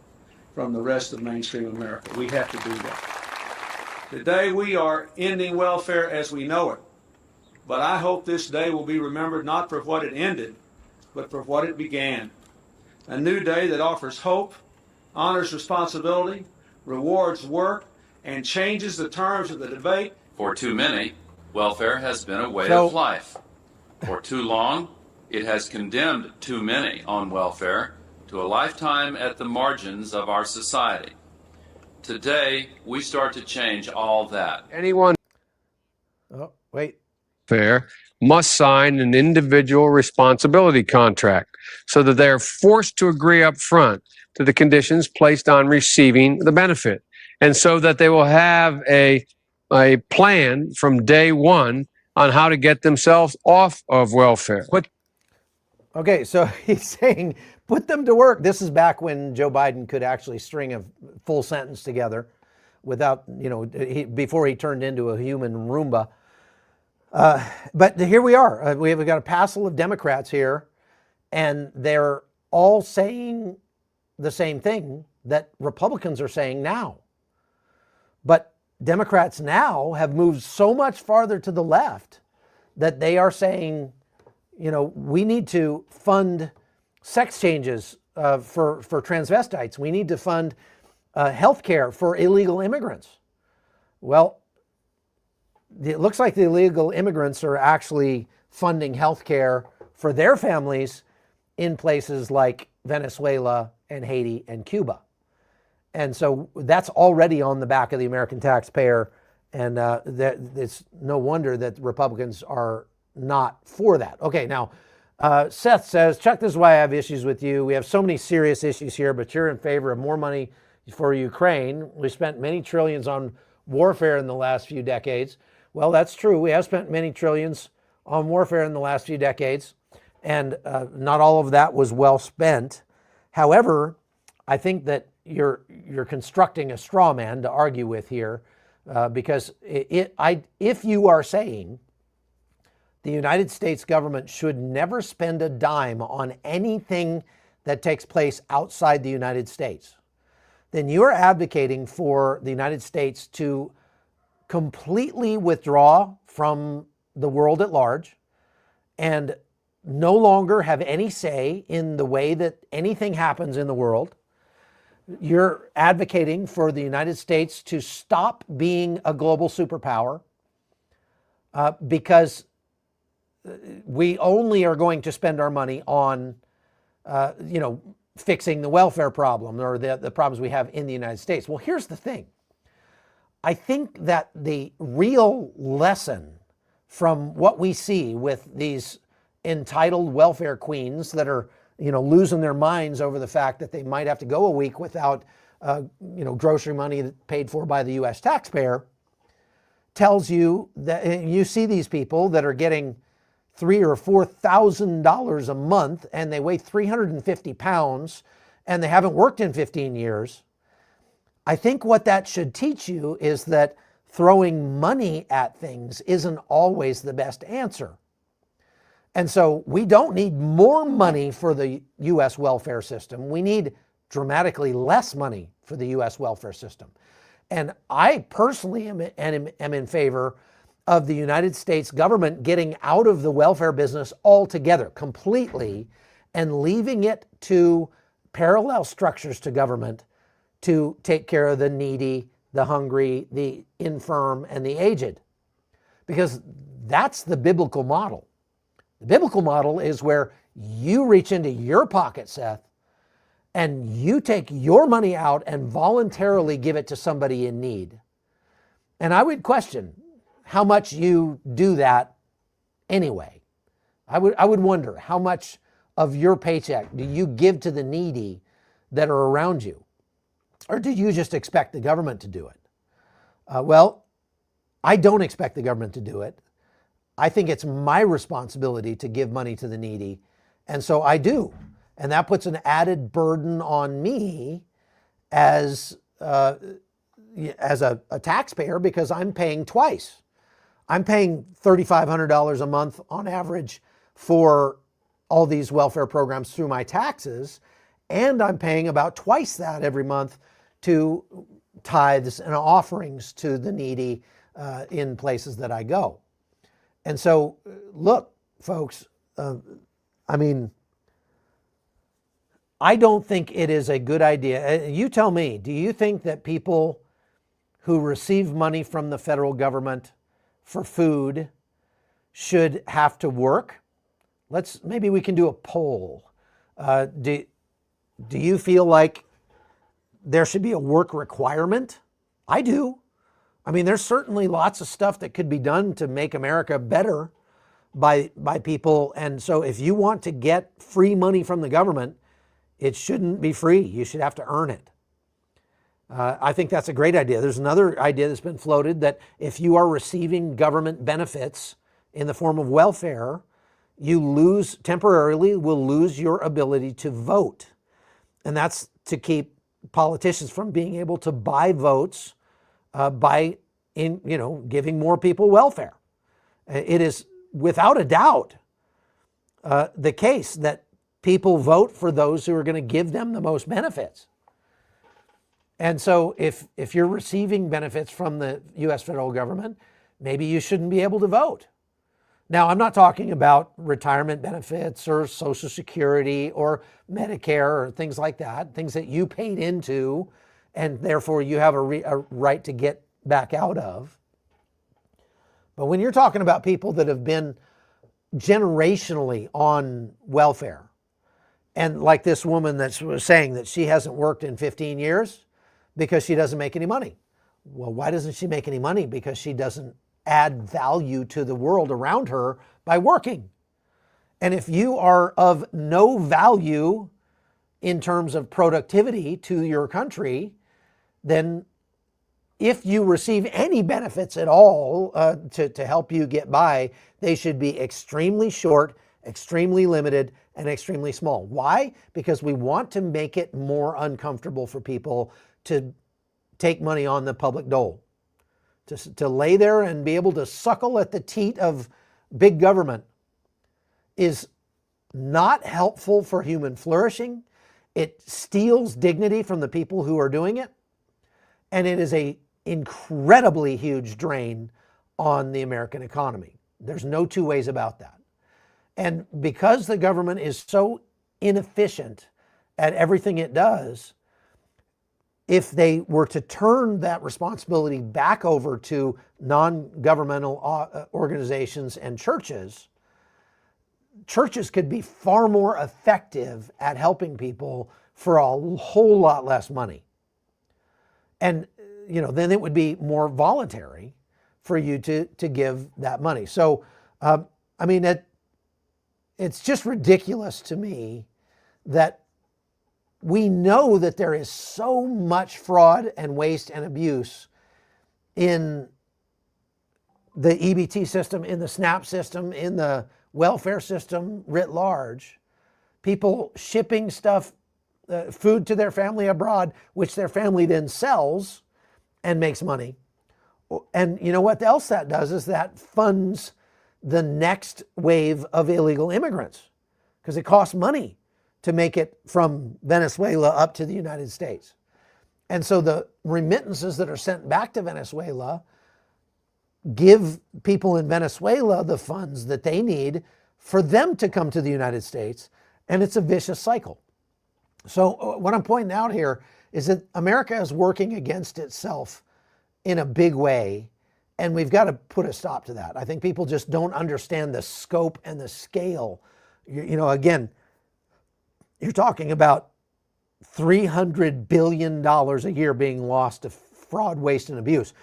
[SPEAKER 6] from the rest of mainstream America. We have to do that. Today we are ending welfare as we know it, but I hope this day will be remembered not for what it ended, but for what it began. A new day that offers hope, honors responsibility, rewards work, and changes the terms of the debate.
[SPEAKER 7] For too many, welfare has been a way of life. For too long, it has condemned too many on welfare to a lifetime at the margins of our society. Today, we start to change all that.
[SPEAKER 8] Anyone
[SPEAKER 1] Fair
[SPEAKER 8] must sign an individual responsibility contract so that they are forced to agree up front to the conditions placed on receiving the benefit, and so that they will have a plan from day one on how to get themselves off of welfare.
[SPEAKER 1] Okay, so he's saying put them to work. This is back when Joe Biden could actually string a full sentence together without, before he turned into a human Roomba. But here we are. We've got a passel of Democrats here, and they're all saying the same thing that Republicans are saying now. But Democrats now have moved so much farther to the left that they are saying, we need to fund sex changes for transvestites. We need to fund health care for illegal immigrants. Well, it looks like the illegal immigrants are actually funding health care for their families in places like Venezuela and Haiti and Cuba. And so that's already on the back of the American taxpayer. And it's no wonder that Republicans are not for that. Okay, now, Seth says, Chuck, this is why I have issues with you. We have so many serious issues here, but you're in favor of more money for Ukraine. We spent many trillions on warfare in the last few decades. Well, that's true. We have spent many trillions on warfare in the last few decades, and not all of that was well spent. However, I think that you're constructing a straw man to argue with here, because if you are saying the United States government should never spend a dime on anything that takes place outside the United States, then you're advocating for the United States to completely withdraw from the world at large and no longer have any say in the way that anything happens in the world. You're advocating for the United States to stop being a global superpower because we only are going to spend our money on, fixing the welfare problem or the problems we have in the United States. Well, here's the thing. I think that the real lesson from what we see with these entitled welfare queens that are losing their minds over the fact that they might have to go a week without, grocery money paid for by the U.S. taxpayer, tells you that you see these people that are getting $3,000 or $4,000 a month and they weigh 350 pounds and they haven't worked in 15 years. I think what that should teach you is that throwing money at things isn't always the best answer. And so we don't need more money for the U.S. welfare system. We need dramatically less money for the U.S. welfare system. And I personally am in favor of the United States government getting out of the welfare business altogether, completely, and leaving it to parallel structures to government to take care of the needy, the hungry, the infirm, and the aged. Because that's the biblical model. The biblical model is where you reach into your pocket, Seth, and you take your money out and voluntarily give it to somebody in need. And I would question how much you do that anyway. I would wonder how much of your paycheck do you give to the needy that are around you? Or do you just expect the government to do it? Well, I don't expect the government to do it. I think it's my responsibility to give money to the needy. And so I do. And that puts an added burden on me as a taxpayer because I'm paying twice. I'm paying $3,500 a month on average for all these welfare programs through my taxes. And I'm paying about twice that every month to tithes and offerings to the needy in places that I go. And so, look, folks, I don't think it is a good idea. You tell me, do you think that people who receive money from the federal government for food should have to work? Maybe we can do a poll. Do you feel like there should be a work requirement? I do. There's certainly lots of stuff that could be done to make America better by people. And so if you want to get free money from the government, it shouldn't be free. You should have to earn it. I think that's a great idea. There's another idea that's been floated that if you are receiving government benefits in the form of welfare, you temporarily will lose your ability to vote. And that's to keep politicians from being able to buy votes by giving more people welfare. It is without a doubt the case that people vote for those who are going to give them the most benefits. And so if you're receiving benefits from the U.S. federal government, maybe you shouldn't be able to vote. Now, I'm not talking about retirement benefits or Social Security or Medicare or things like that, things that you paid into and therefore you have a right to get back out of. But when you're talking about people that have been generationally on welfare And like this woman that was saying that she hasn't worked in 15 years because she doesn't make any money. Well, why doesn't she make any money? Because she doesn't add value to the world around her by working. And if you are of no value in terms of productivity to your country, then if you receive any benefits at all to help you get by, they should be extremely short, extremely limited, and extremely small. Why? Because we want to make it more uncomfortable for people to take money on the public dole, to lay there and be able to suckle at the teat of big government is not helpful for human flourishing. It steals dignity from the people who are doing it. And it is an incredibly huge drain on the American economy. There's no two ways about that. And because the government is so inefficient at everything it does, if they were to turn that responsibility back over to non-governmental organizations and churches, churches could be far more effective at helping people for a whole lot less money. And, then it would be more voluntary for you to give that money. So, it's just ridiculous to me that we know that there is so much fraud and waste and abuse in the EBT system, in the SNAP system, in the welfare system writ large. People shipping stuff, food to their family abroad, which their family then sells and makes money. And you know what else that does is that funds the next wave of illegal immigrants, because it costs money to make it from Venezuela up to the United States. And so the remittances that are sent back to Venezuela give people in Venezuela the funds that they need for them to come to the United States. And it's a vicious cycle. So what I'm pointing out here is that America is working against itself in a big way. And we've got to put a stop to that. I think people just don't understand the scope and the scale. Again, you're talking about $300 billion a year being lost to fraud, waste, and abuse.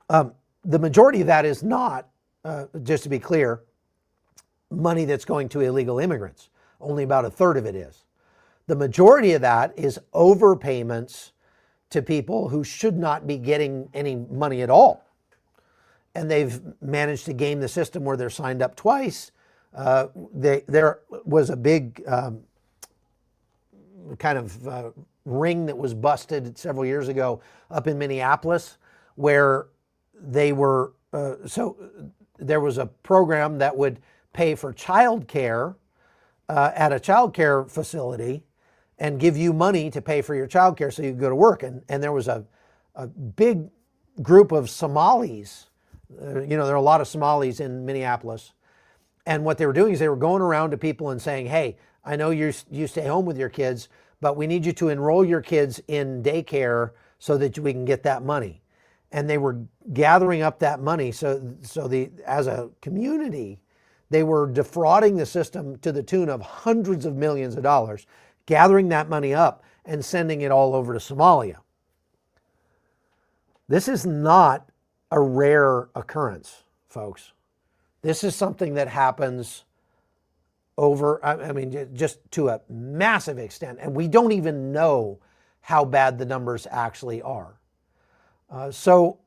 [SPEAKER 1] The majority of that is not, just to be clear, money that's going to illegal immigrants. Only about a third of it is. The majority of that is overpayments to people who should not be getting any money at all. And they've managed to game the system where they're signed up twice. There was a big ring that was busted several years ago up in Minneapolis, where they were, there was a program that would pay for childcare at a childcare facility and give you money to pay for your childcare so you could go to work. And there was a big group of Somalis. There are a lot of Somalis in Minneapolis. And what they were doing is they were going around to people and saying, hey, I know you stay home with your kids, but we need you to enroll your kids in daycare so that we can get that money. And they were gathering up that money. So as a community, they were defrauding the system to the tune of hundreds of millions of dollars, gathering that money up and sending it all over to Somalia. This is not a rare occurrence, folks. This is something that happens just to a massive extent. And we don't even know how bad the numbers actually are. So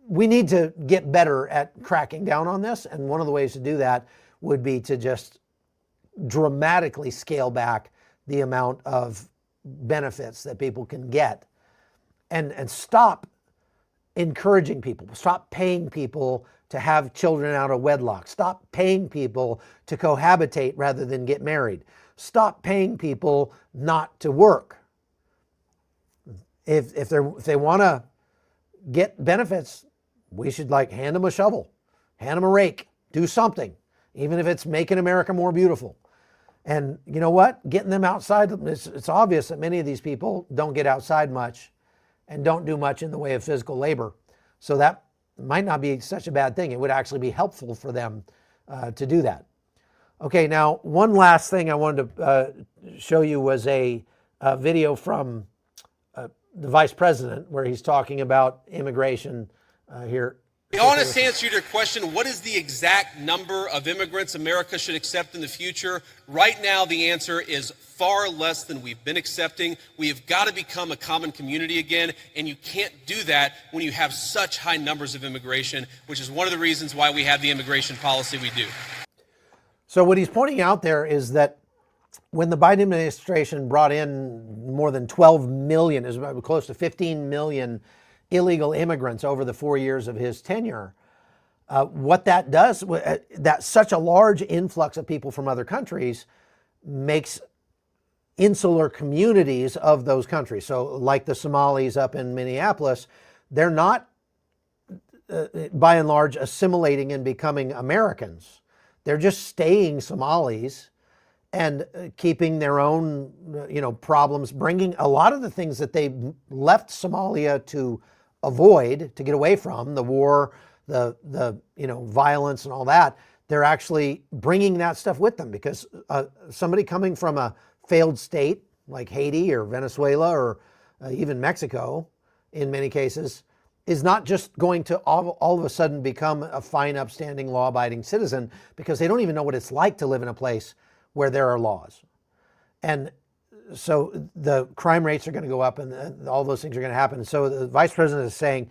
[SPEAKER 1] we need to get better at cracking down on this. And one of the ways to do that would be to just dramatically scale back the amount of benefits that people can get and stop encouraging people, stop paying people to have children out of wedlock, stop paying people to cohabitate rather than get married, stop paying people not to work. If they want to get benefits, we should hand them a shovel, hand them a rake, do something, even if it's making America more beautiful. And you know what? Getting them outside, it's obvious that many of these people don't get outside much and don't do much in the way of physical labor. So that might not be such a bad thing. It would actually be helpful for them to do that. Okay, now one last thing I wanted to show you was a video from the vice president where he's talking about immigration here.
[SPEAKER 9] The honest answer to your question, what is the exact number of immigrants America should accept in the future? Right now, the answer is far less than we've been accepting. We have got to become a common community again, and you can't do that when you have such high numbers of immigration, which is one of the reasons why we have the immigration policy we do.
[SPEAKER 1] So what he's pointing out there is that when the Biden administration brought in more than 12 million, is close to 15 million illegal immigrants over the 4 years of his tenure, what that does, that such a large influx of people from other countries makes insular communities of those countries. So like the Somalis up in Minneapolis, they're not by and large assimilating and becoming Americans. They're just staying Somalis and keeping their own, problems, bringing a lot of the things that they left Somalia to avoid, to get away from, the war, the violence and all that. They're actually bringing that stuff with them because somebody coming from a failed state like Haiti or Venezuela or even Mexico, in many cases, is not just going to all of a sudden become a fine, upstanding, law-abiding citizen because they don't even know what it's like to live in a place where there are laws. And so the crime rates are going to go up and all those things are going to happen. So the vice president is saying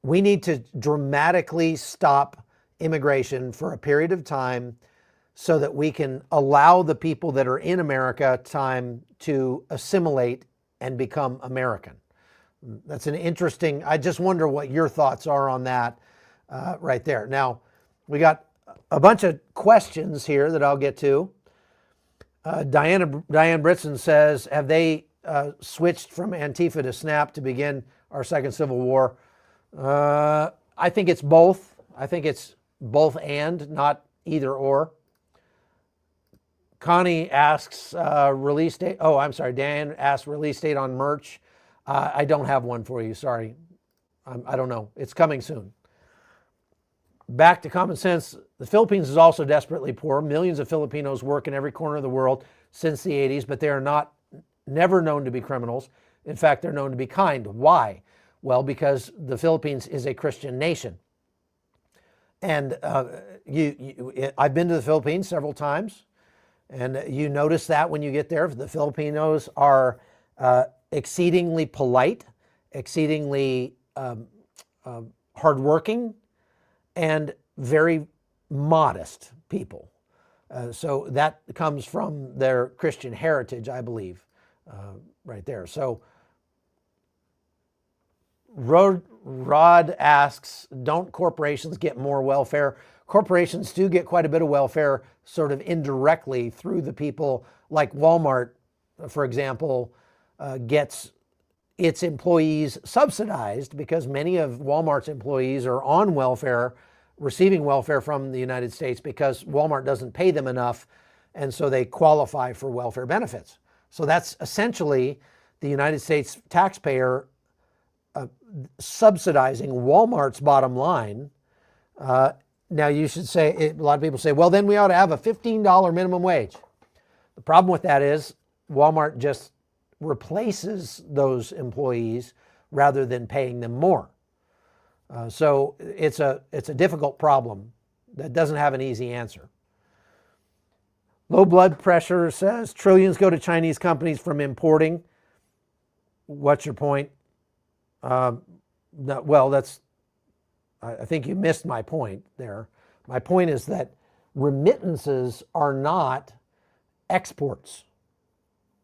[SPEAKER 1] we need to dramatically stop immigration for a period of time so that we can allow the people that are in America time to assimilate and become American. That's an interesting, I just wonder what your thoughts are on that right there. Now, we got a bunch of questions here that I'll get to. Diane Britson says, have they switched from Antifa to SNAP to begin our second civil war? I think it's both. I think it's both and, not either or. Connie asks release date. Oh, I'm sorry. Dan asked release date on merch. I don't have one for you. Sorry. I don't know. It's coming soon. Back to common sense. The Philippines is also desperately poor. Millions of Filipinos work in every corner of the world since the 80s, but they are never known to be criminals. In fact, they're known to be kind. Why? Well, because the Philippines is a Christian nation. And I've been to the Philippines several times, and you notice that when you get there. The Filipinos are exceedingly polite, exceedingly hardworking, and very modest people. So that comes from their Christian heritage, I believe, right there. So Rod asks, don't corporations get more welfare? Corporations do get quite a bit of welfare sort of indirectly through the people, like Walmart, for example, gets its employees subsidized because many of Walmart's employees are on welfare, receiving welfare from the United States because Walmart doesn't pay them enough, and so they qualify for welfare benefits. So that's essentially the United States taxpayer subsidizing Walmart's bottom line. Now you should say, a lot of people say, well, then we ought to have a $15 minimum wage. The problem with that is Walmart just replaces those employees rather than paying them more. So it's a difficult problem that doesn't have an easy answer. Low blood pressure says trillions go to Chinese companies from importing. What's your point? Well, I think you missed my point there. My point is that remittances are not exports.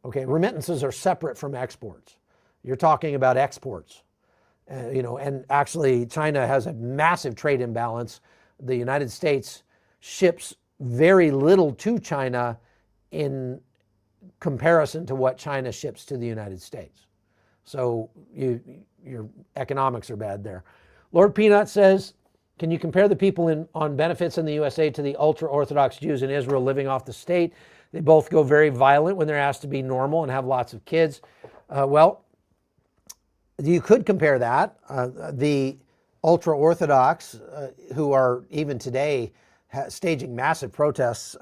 [SPEAKER 1] Okay, remittances are separate from exports. You're talking about exports. And actually China has a massive trade imbalance. The United States ships very little to China in comparison to what China ships to the United States. So your economics are bad there. Lord Peanut says, can you compare the people on benefits in the USA to the ultra-Orthodox Jews in Israel living off the state? They both go very violent when they're asked to be normal and have lots of kids. Well, you could compare that. The ultra-Orthodox, who are even today staging massive protests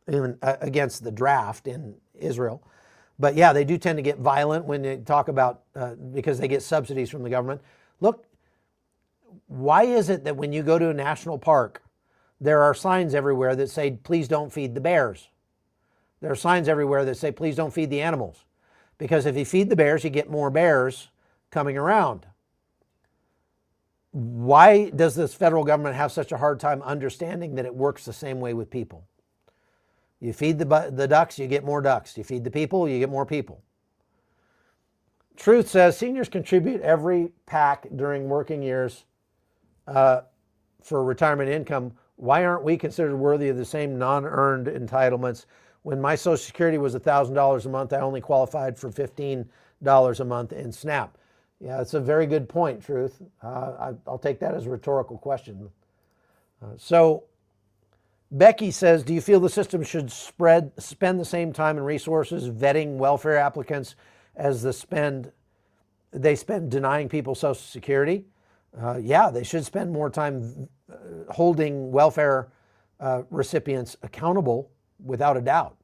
[SPEAKER 1] even against the draft in Israel. But yeah, they do tend to get violent when they talk about, because they get subsidies from the government. Look, why is it that when you go to a national park, there are signs everywhere that say, please don't feed the bears? There are signs everywhere that say, please don't feed the animals. Because if you feed the bears, you get more bears coming around. Why does this federal government have such a hard time understanding that it works the same way with people? You feed the ducks, you get more ducks. You feed the people, you get more people. Truth says seniors contribute every PAC during working years for retirement income. Why aren't we considered worthy of the same non-earned entitlements? When my Social Security was $1,000 a month, I only qualified for $15 a month in SNAP. Yeah, that's a very good point, Truth. I'll take that as a rhetorical question. So Becky says, do you feel the system should spend the same time and resources vetting welfare applicants as they spend denying people Social Security? Yeah, they should spend more time holding welfare recipients accountable, without a doubt.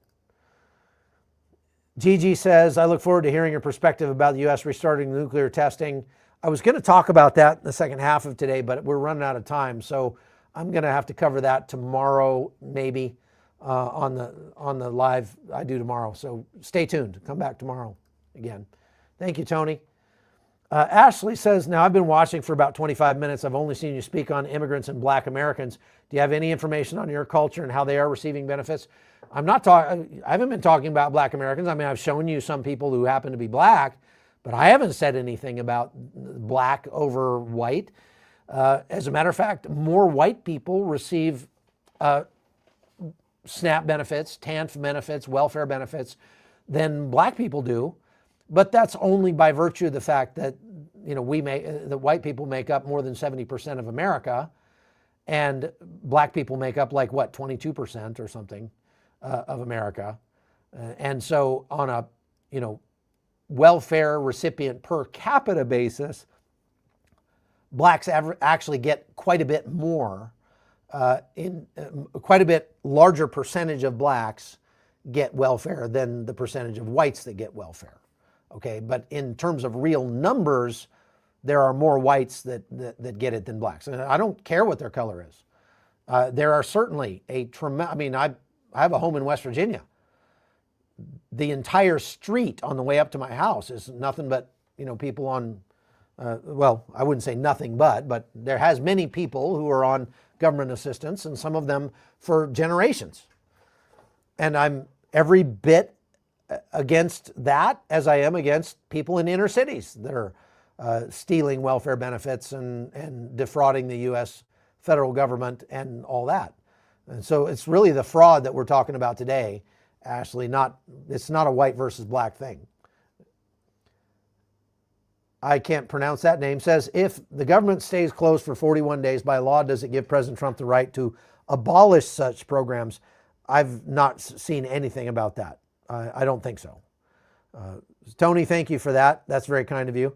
[SPEAKER 1] Gigi says, I look forward to hearing your perspective about the U.S. restarting nuclear testing. I was going to talk about that in the second half of today, but we're running out of time. So I'm going to have to cover that tomorrow, maybe on the live I do tomorrow. So stay tuned. Come back tomorrow again. Thank you, Tony. Ashley says, now I've been watching for about 25 minutes. I've only seen you speak on immigrants and Black Americans. Do you have any information on your culture and how they are receiving benefits? I haven't been talking about Black Americans. I mean, I've shown you some people who happen to be Black, but I haven't said anything about Black over white. As a matter of fact, more white people receive SNAP benefits, TANF benefits, welfare benefits than Black people do. But that's only by virtue of the fact that, that white people make up more than 70% of America, and Black people make up 22% or something of America. And so on a, welfare recipient per capita basis, Blacks actually get quite a bit more, quite a bit larger percentage of Blacks get welfare than the percentage of whites that get welfare. Okay, but in terms of real numbers, there are more whites that get it than Blacks. And I don't care what their color is. There are certainly I have a home in West Virginia. The entire street on the way up to my house is nothing but, people on, I wouldn't say nothing but there has many people who are on government assistance, and some of them for generations. And I'm every bit against that as I am against people in inner cities that are stealing welfare benefits and defrauding the U.S. federal government and all that. And so it's really the fraud that we're talking about today, Ashley. It's not a white versus Black thing. I can't pronounce that name. Says, if the government stays closed for 41 days by law, does it give President Trump the right to abolish such programs? I've not seen anything about that. I don't think so. Tony, thank you for that. That's very kind of you.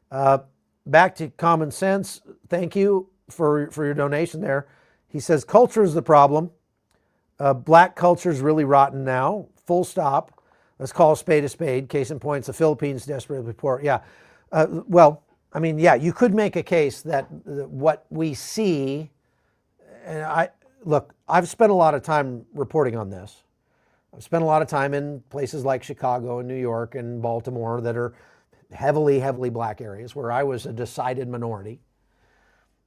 [SPEAKER 1] Back to Common Sense. Thank you for your donation there. He says, culture is the problem. Black culture is really rotten now. Full stop. Let's call a spade a spade. Case in point, the Philippines desperately poor. Yeah. You could make a case that what we see, and I've spent a lot of time reporting on this. I've spent a lot of time in places like Chicago and New York and Baltimore that are heavily, heavily Black areas where I was a decided minority.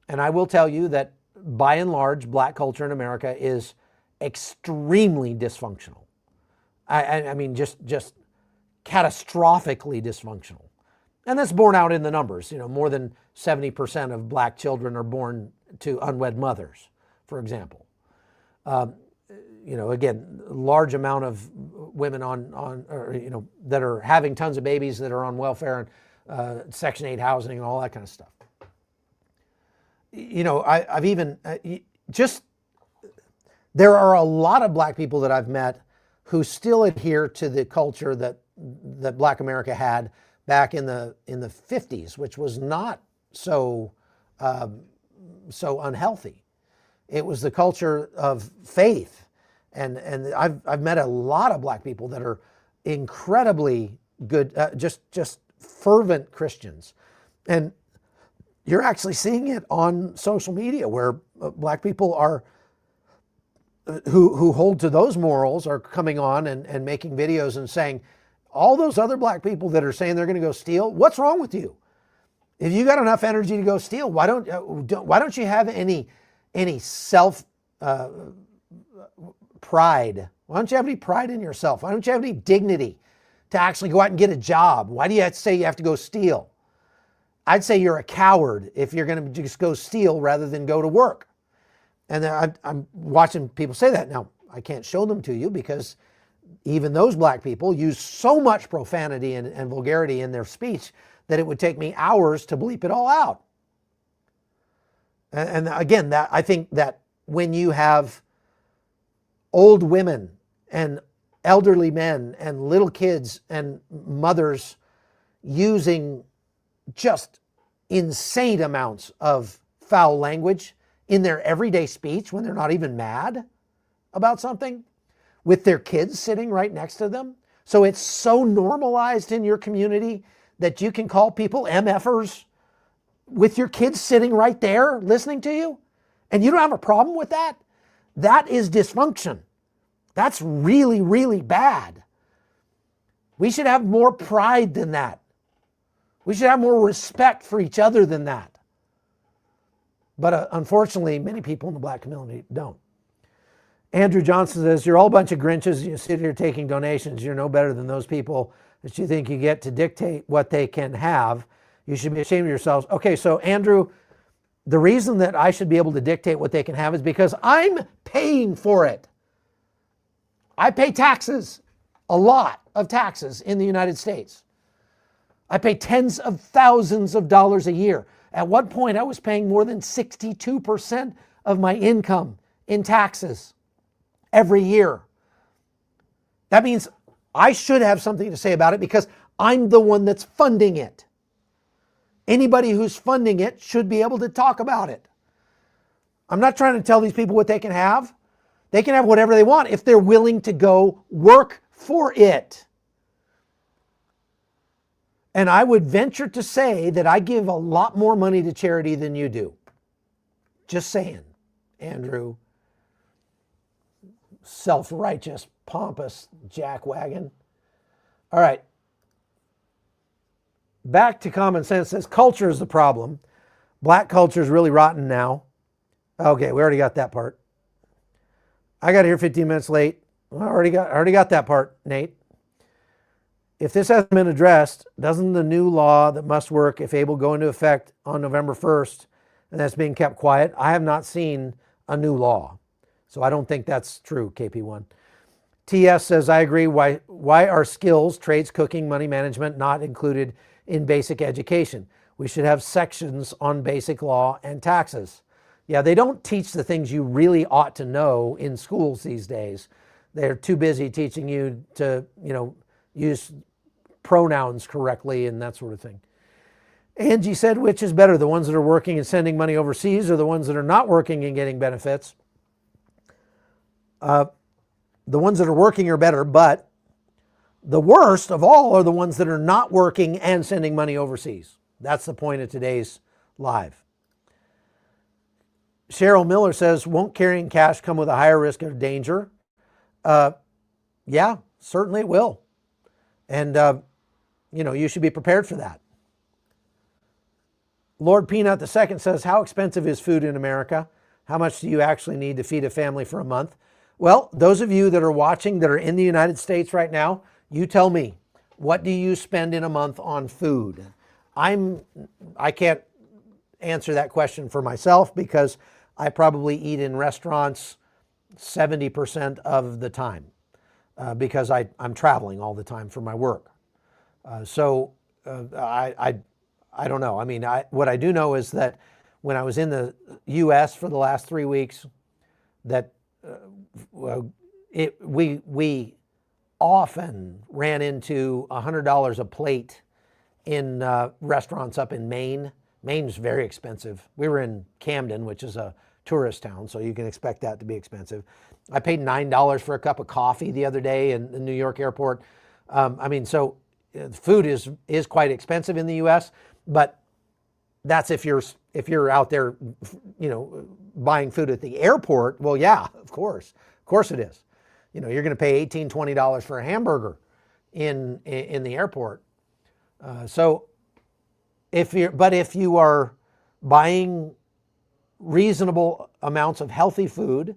[SPEAKER 1] And I will tell you that by and large, Black culture in America is extremely dysfunctional. I mean, just catastrophically dysfunctional. And that's borne out in the numbers. More than 70% of Black children are born to unwed mothers, for example. Again, large amount of women that are having tons of babies that are on welfare and Section 8 housing and all that kind of stuff. I've even there are a lot of Black people that I've met who still adhere to the culture that Black America had back in the 50s, which was not so unhealthy. It was the culture of faith And I've met a lot of black people that are incredibly good, just fervent Christians. And you're actually seeing it on social media where black people are who hold to those morals are coming on and making videos and saying, all those other black people that are saying they're going to go steal, what's wrong with you? If you got enough energy to go steal, why don't you have any self pride? Why don't you have any pride in yourself? Why don't you have any dignity to actually go out and get a job? Why do you have to say you have to go steal? I'd say you're a coward if you're going to just go steal rather than go to work. And I'm watching people say that. Now, I can't show them to you because even those black people use so much profanity and vulgarity in their speech that it would take me hours to bleep it all out. And again, that I think that when you have old women and elderly men and little kids and mothers using just insane amounts of foul language in their everyday speech when they're not even mad about something, with their kids sitting right next to them. So it's so normalized in your community that you can call people MFers with your kids sitting right there listening to you, and you don't have a problem with that. That is dysfunction. That's really, really bad. We should have more pride than that. We should have more respect for each other than that. But unfortunately, many people in the black community don't. Andrew Johnson says, you're all a bunch of Grinches. You sit here taking donations. You're no better than those people that you think you get to dictate what they can have. You should be ashamed of yourselves. Okay, so Andrew, the reason that I should be able to dictate what they can have is because I'm paying for it. I pay taxes, a lot of taxes in the United States. I pay tens of thousands of dollars a year. At one point, I was paying more than 62% of my income in taxes every year. That means I should have something to say about it because I'm the one that's funding it. Anybody who's funding it should be able to talk about it. I'm not trying to tell these people what they can have. They can have whatever they want if they're willing to go work for it. And I would venture to say that I give a lot more money to charity than you do. Just saying, Andrew. Self-righteous, pompous jackwagon. All right. Back to common sense. Says culture is the problem. Black culture is really rotten now. Okay, we already got that part. I got here 15 minutes late. I already got that part, Nate. If this hasn't been addressed, doesn't the new law that must work if able go into effect on November 1st and that's being kept quiet? I have not seen a new law. So I don't think that's true, KP1. TS says, I agree. Why are skills, trades, cooking, money management not included in basic education? We should have sections on basic law and taxes. Yeah, they don't teach the things you really ought to know in schools these days. They're too busy teaching you to, use pronouns correctly and that sort of thing. Angie said, which is better, the ones that are working and sending money overseas or the ones that are not working and getting benefits? The ones that are working are better, but the worst of all are the ones that are not working and sending money overseas. That's the point of today's live. Cheryl Miller says, won't carrying cash come with a higher risk of danger? Yeah, certainly it will. And, you should be prepared for that. Lord Peanut II says, how expensive is food in America? How much do you actually need to feed a family for a month? Well, those of you that are watching that are in the United States right now, you tell me, what do you spend in a month on food? I can't answer that question for myself because I probably eat in restaurants 70% of the time because I'm traveling all the time for my work. I don't know. I mean, what I do know is that when I was in the U.S. for the last 3 weeks, that we often ran into $100 a plate in restaurants up in Maine. Maine's very expensive. We were in Camden, which is a tourist town, so you can expect that to be expensive. I paid $9 for a cup of coffee the other day in the New York airport. So food is quite expensive in the U.S., but that's if you're out there, buying food at the airport. Well, yeah, of course it is. You're going to pay $18, $20 for a hamburger in the airport. If you are buying reasonable amounts of healthy food,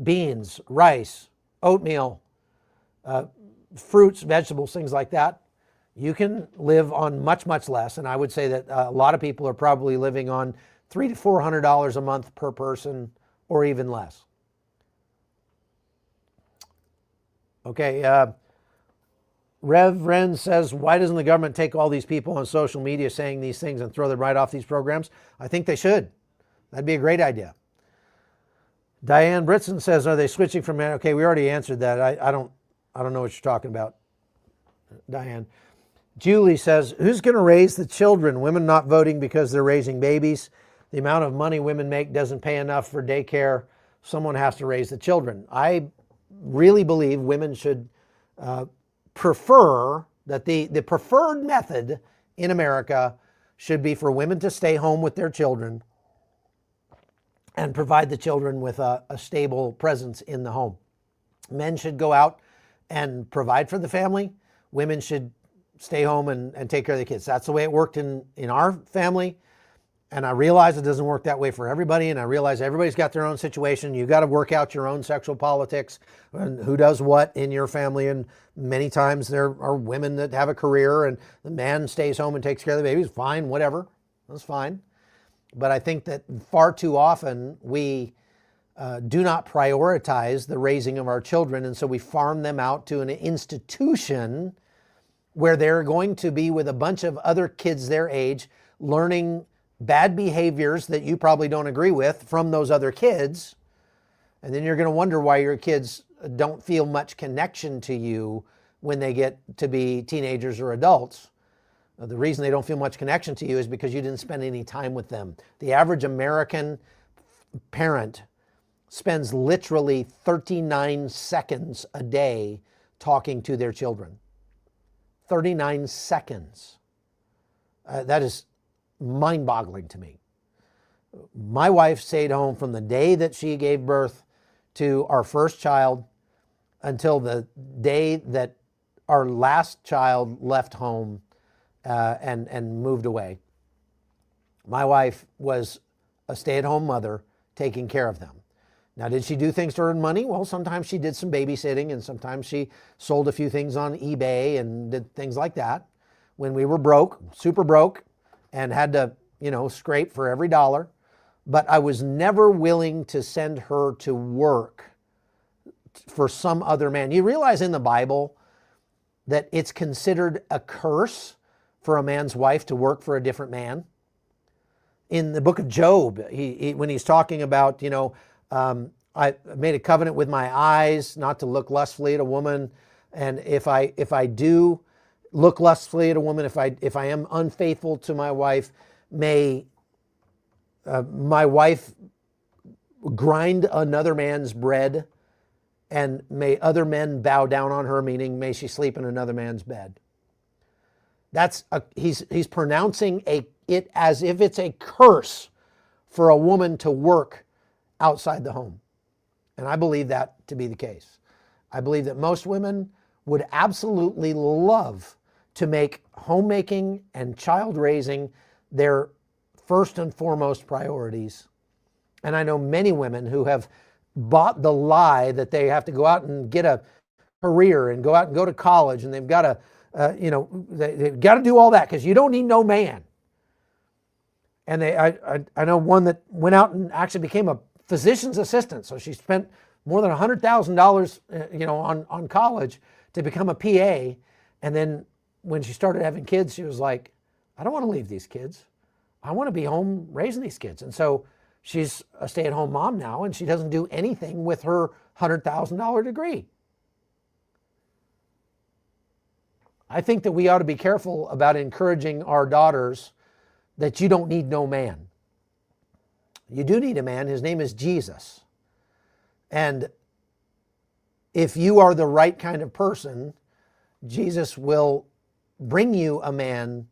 [SPEAKER 1] beans, rice, oatmeal, fruits, vegetables, things like that, you can live on much, much less. And I would say that a lot of people are probably living on $300 to $400 a month per person, or even less. Okay, Rev Ren says, why doesn't the government take all these people on social media saying these things and throw them right off these programs? I think they should. That'd be a great idea. Diane Britson says, are they switching from man? Okay, we already answered that. I don't know what you're talking about, Diane. Julie says, who's going to raise the children? Women not voting because they're raising babies. The amount of money women make doesn't pay enough for daycare. Someone has to raise the children. I really believe women should prefer that the preferred method in America should be for women to stay home with their children and provide the children with a stable presence in the home. Men should go out and provide for the family. Women should stay home and take care of the kids. That's the way it worked in our family. And I realize it doesn't work that way for everybody. And I realize everybody's got their own situation. You got to work out your own sexual politics and who does what in your family. And many times there are women that have a career and the man stays home and takes care of the babies. Fine, whatever. That's fine. But I think that far too often we do not prioritize the raising of our children. And so we farm them out to an institution where they're going to be with a bunch of other kids their age, learning bad behaviors that you probably don't agree with from those other kids. And then you're going to wonder why your kids don't feel much connection to you when they get to be teenagers or adults. The reason they don't feel much connection to you is because you didn't spend any time with them. The average American parent spends literally 39 seconds a day talking to their children. 39 seconds. That is mind-boggling to me. My wife stayed home from the day that she gave birth to our first child until the day that our last child left home and moved away. My wife was a stay-at-home mother taking care of them. Now, did she do things to earn money? Well, sometimes she did some babysitting and sometimes she sold a few things on eBay and did things like that. When we were broke, super broke, and had to, scrape for every dollar. But I was never willing to send her to work for some other man. You realize in the Bible that it's considered a curse for a man's wife to work for a different man? In the book of Job, when he's talking about, I made a covenant with my eyes not to look lustfully at a woman. And if I do look lustfully at a woman, if I am unfaithful to my wife, may my wife grind another man's bread, and may other men bow down on her, meaning may she sleep in another man's bed. He's pronouncing it as if it's a curse for a woman to work outside the home. And I believe that to be the case. I believe that most women would absolutely love to make homemaking and child raising their first and foremost priorities. And I know many women who have bought the lie that they have to go out and get a career and go out and go to college, and they've got to, they've got to do all that because you don't need no man. And I know one that went out and actually became a physician's assistant. So she spent more than $100,000, on college to become a PA. And then when she started having kids, she was like, I don't want to leave these kids. I want to be home raising these kids. And so she's a stay-at-home mom now, and she doesn't do anything with her $100,000 degree. I think that we ought to be careful about encouraging our daughters that you don't need no man. You do need a man. His name is Jesus. And if you are the right kind of person, Jesus will bring you a man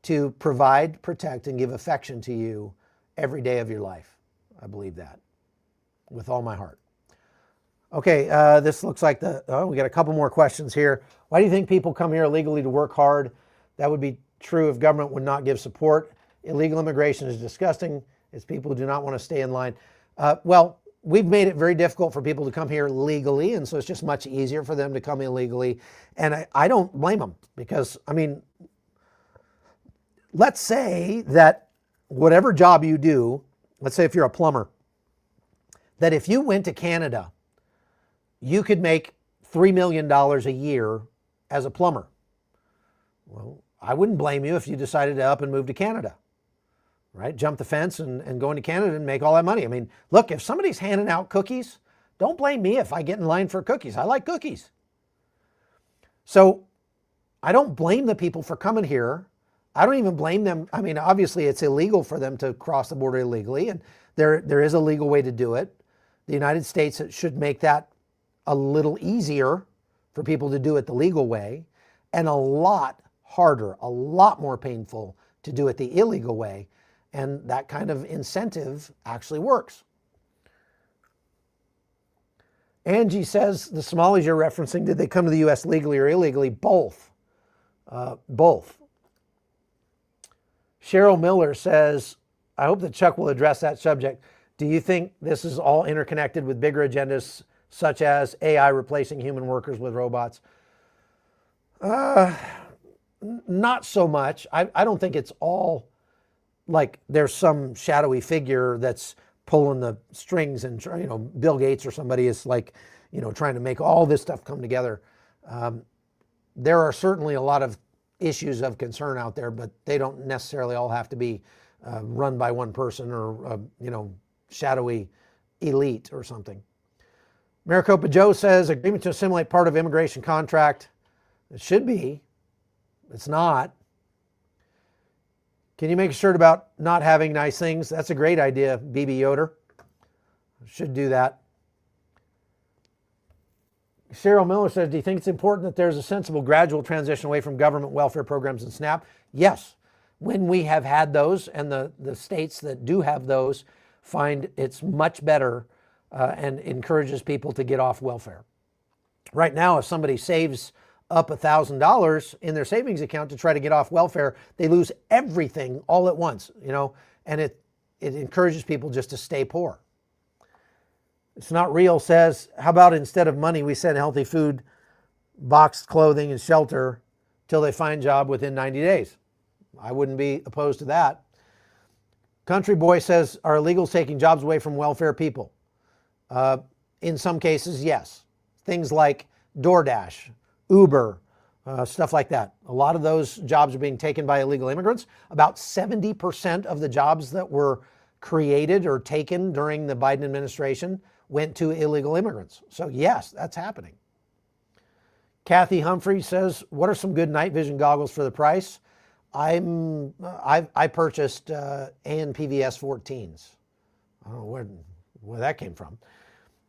[SPEAKER 1] to provide, protect, and give affection to you every day of your life. I believe that with all my heart. Okay, this looks like we got a couple more questions here. Why do you think people come here illegally to work hard? That would be true if government would not give support. Illegal immigration is disgusting. It's people who do not want to stay in line. Well, we've made it very difficult for people to come here legally, and so it's just much easier for them to come illegally. And I don't blame them because, I mean, let's say that whatever job you do, let's say if you're a plumber, that if you went to Canada, you could make $3 million a year as a plumber. Well, I wouldn't blame you if you decided to up and move to Canada, right? Jump the fence and go into Canada and make all that money. I mean, look, if somebody's handing out cookies, don't blame me if I get in line for cookies. I like cookies. So I don't blame the people for coming here. I don't even blame them. I mean, obviously it's illegal for them to cross the border illegally, and there is a legal way to do it. The United States should make that a little easier for people to do it the legal way, and a lot harder, a lot more painful to do it the illegal way. And that kind of incentive actually works. Angie says, the Somalis you're referencing, did they come to the U.S. legally or illegally? Both. Both. Cheryl Miller says, I hope that Chuck will address that subject. Do you think this is all interconnected with bigger agendas such as AI replacing human workers with robots? Not so much. I don't think it's all like there's some shadowy figure that's pulling the strings and, you know, Bill Gates or somebody is like, you know, trying to make all this stuff come together. There are certainly a lot of issues of concern out there, but they don't necessarily all have to be run by one person or, you know, shadowy elite or something. Maricopa Joe says, agreement to assimilate part of immigration contract. It should be. It's not. Can you make a shirt about not having nice things? That's a great idea, BB Yoder. Should do that. Cheryl Miller says, do you think it's important that there's a sensible gradual transition away from government welfare programs and SNAP? Yes. When we have had those, and the states that do have those find it's much better and encourages people to get off welfare. Right now, if somebody saves up $1,000 in their savings account to try to get off welfare, they lose everything all at once, you know, and it encourages people just to stay poor. It's Not Real says, how about instead of money, we send healthy food, boxed clothing, and shelter till they find a job within 90 days? I wouldn't be opposed to that. Country Boy says, are illegals taking jobs away from welfare people? In some cases, yes. Things like DoorDash, Uber, stuff like that. A lot of those jobs are being taken by illegal immigrants. About 70% of the jobs that were created or taken during the Biden administration went to illegal immigrants. So yes, that's happening. Kathy Humphrey says, what are some good night vision goggles for the price? I purchased ANPVS 14s. I don't know where that came from.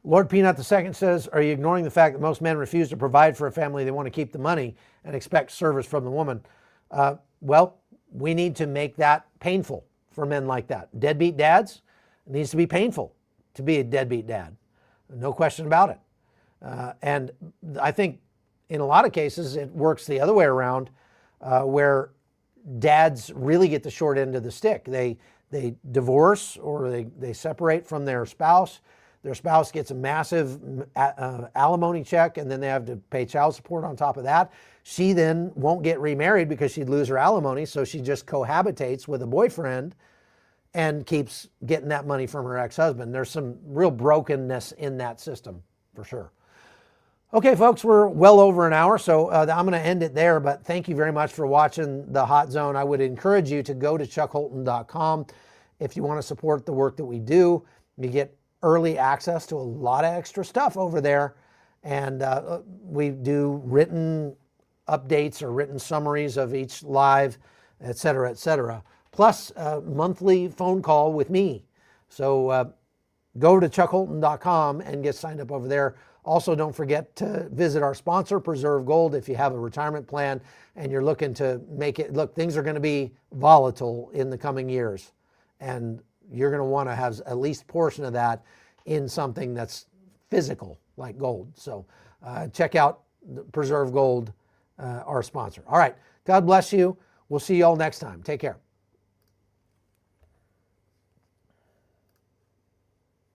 [SPEAKER 1] Lord Peanut II says, are you ignoring the fact that most men refuse to provide for a family? They want to keep the money and expect service from the woman. Well, we need to make that painful for men like that. Deadbeat dads, it needs to be painful to be a deadbeat dad. No question about it. And I think in a lot of cases, it works the other way around, where dads really get the short end of the stick. They divorce or they separate from their spouse. Their spouse gets a massive alimony check, and then they have to pay child support on top of that. She then won't get remarried because she'd lose her alimony, so she just cohabitates with a boyfriend and keeps getting that money from her ex-husband. There's some real brokenness in that system, for sure. Okay, folks, we're well over an hour, so I'm going to end it there, but thank you very much for watching The Hot Zone. I would encourage you to go to chuckholton.com if you want to support the work that we do. You get early access to a lot of extra stuff over there, and we do written updates or written summaries of each live, et cetera, plus a monthly phone call with me. So go to chuckholton.com and get signed up over there. Also, don't forget to visit our sponsor, Preserve Gold, if you have a retirement plan and you're looking to make it, look, things are going to be volatile in the coming years. And you're going to want to have at least a portion of that in something that's physical, like gold. So check out Preserve Gold, our sponsor. All right. God bless you. We'll see you all next time. Take care.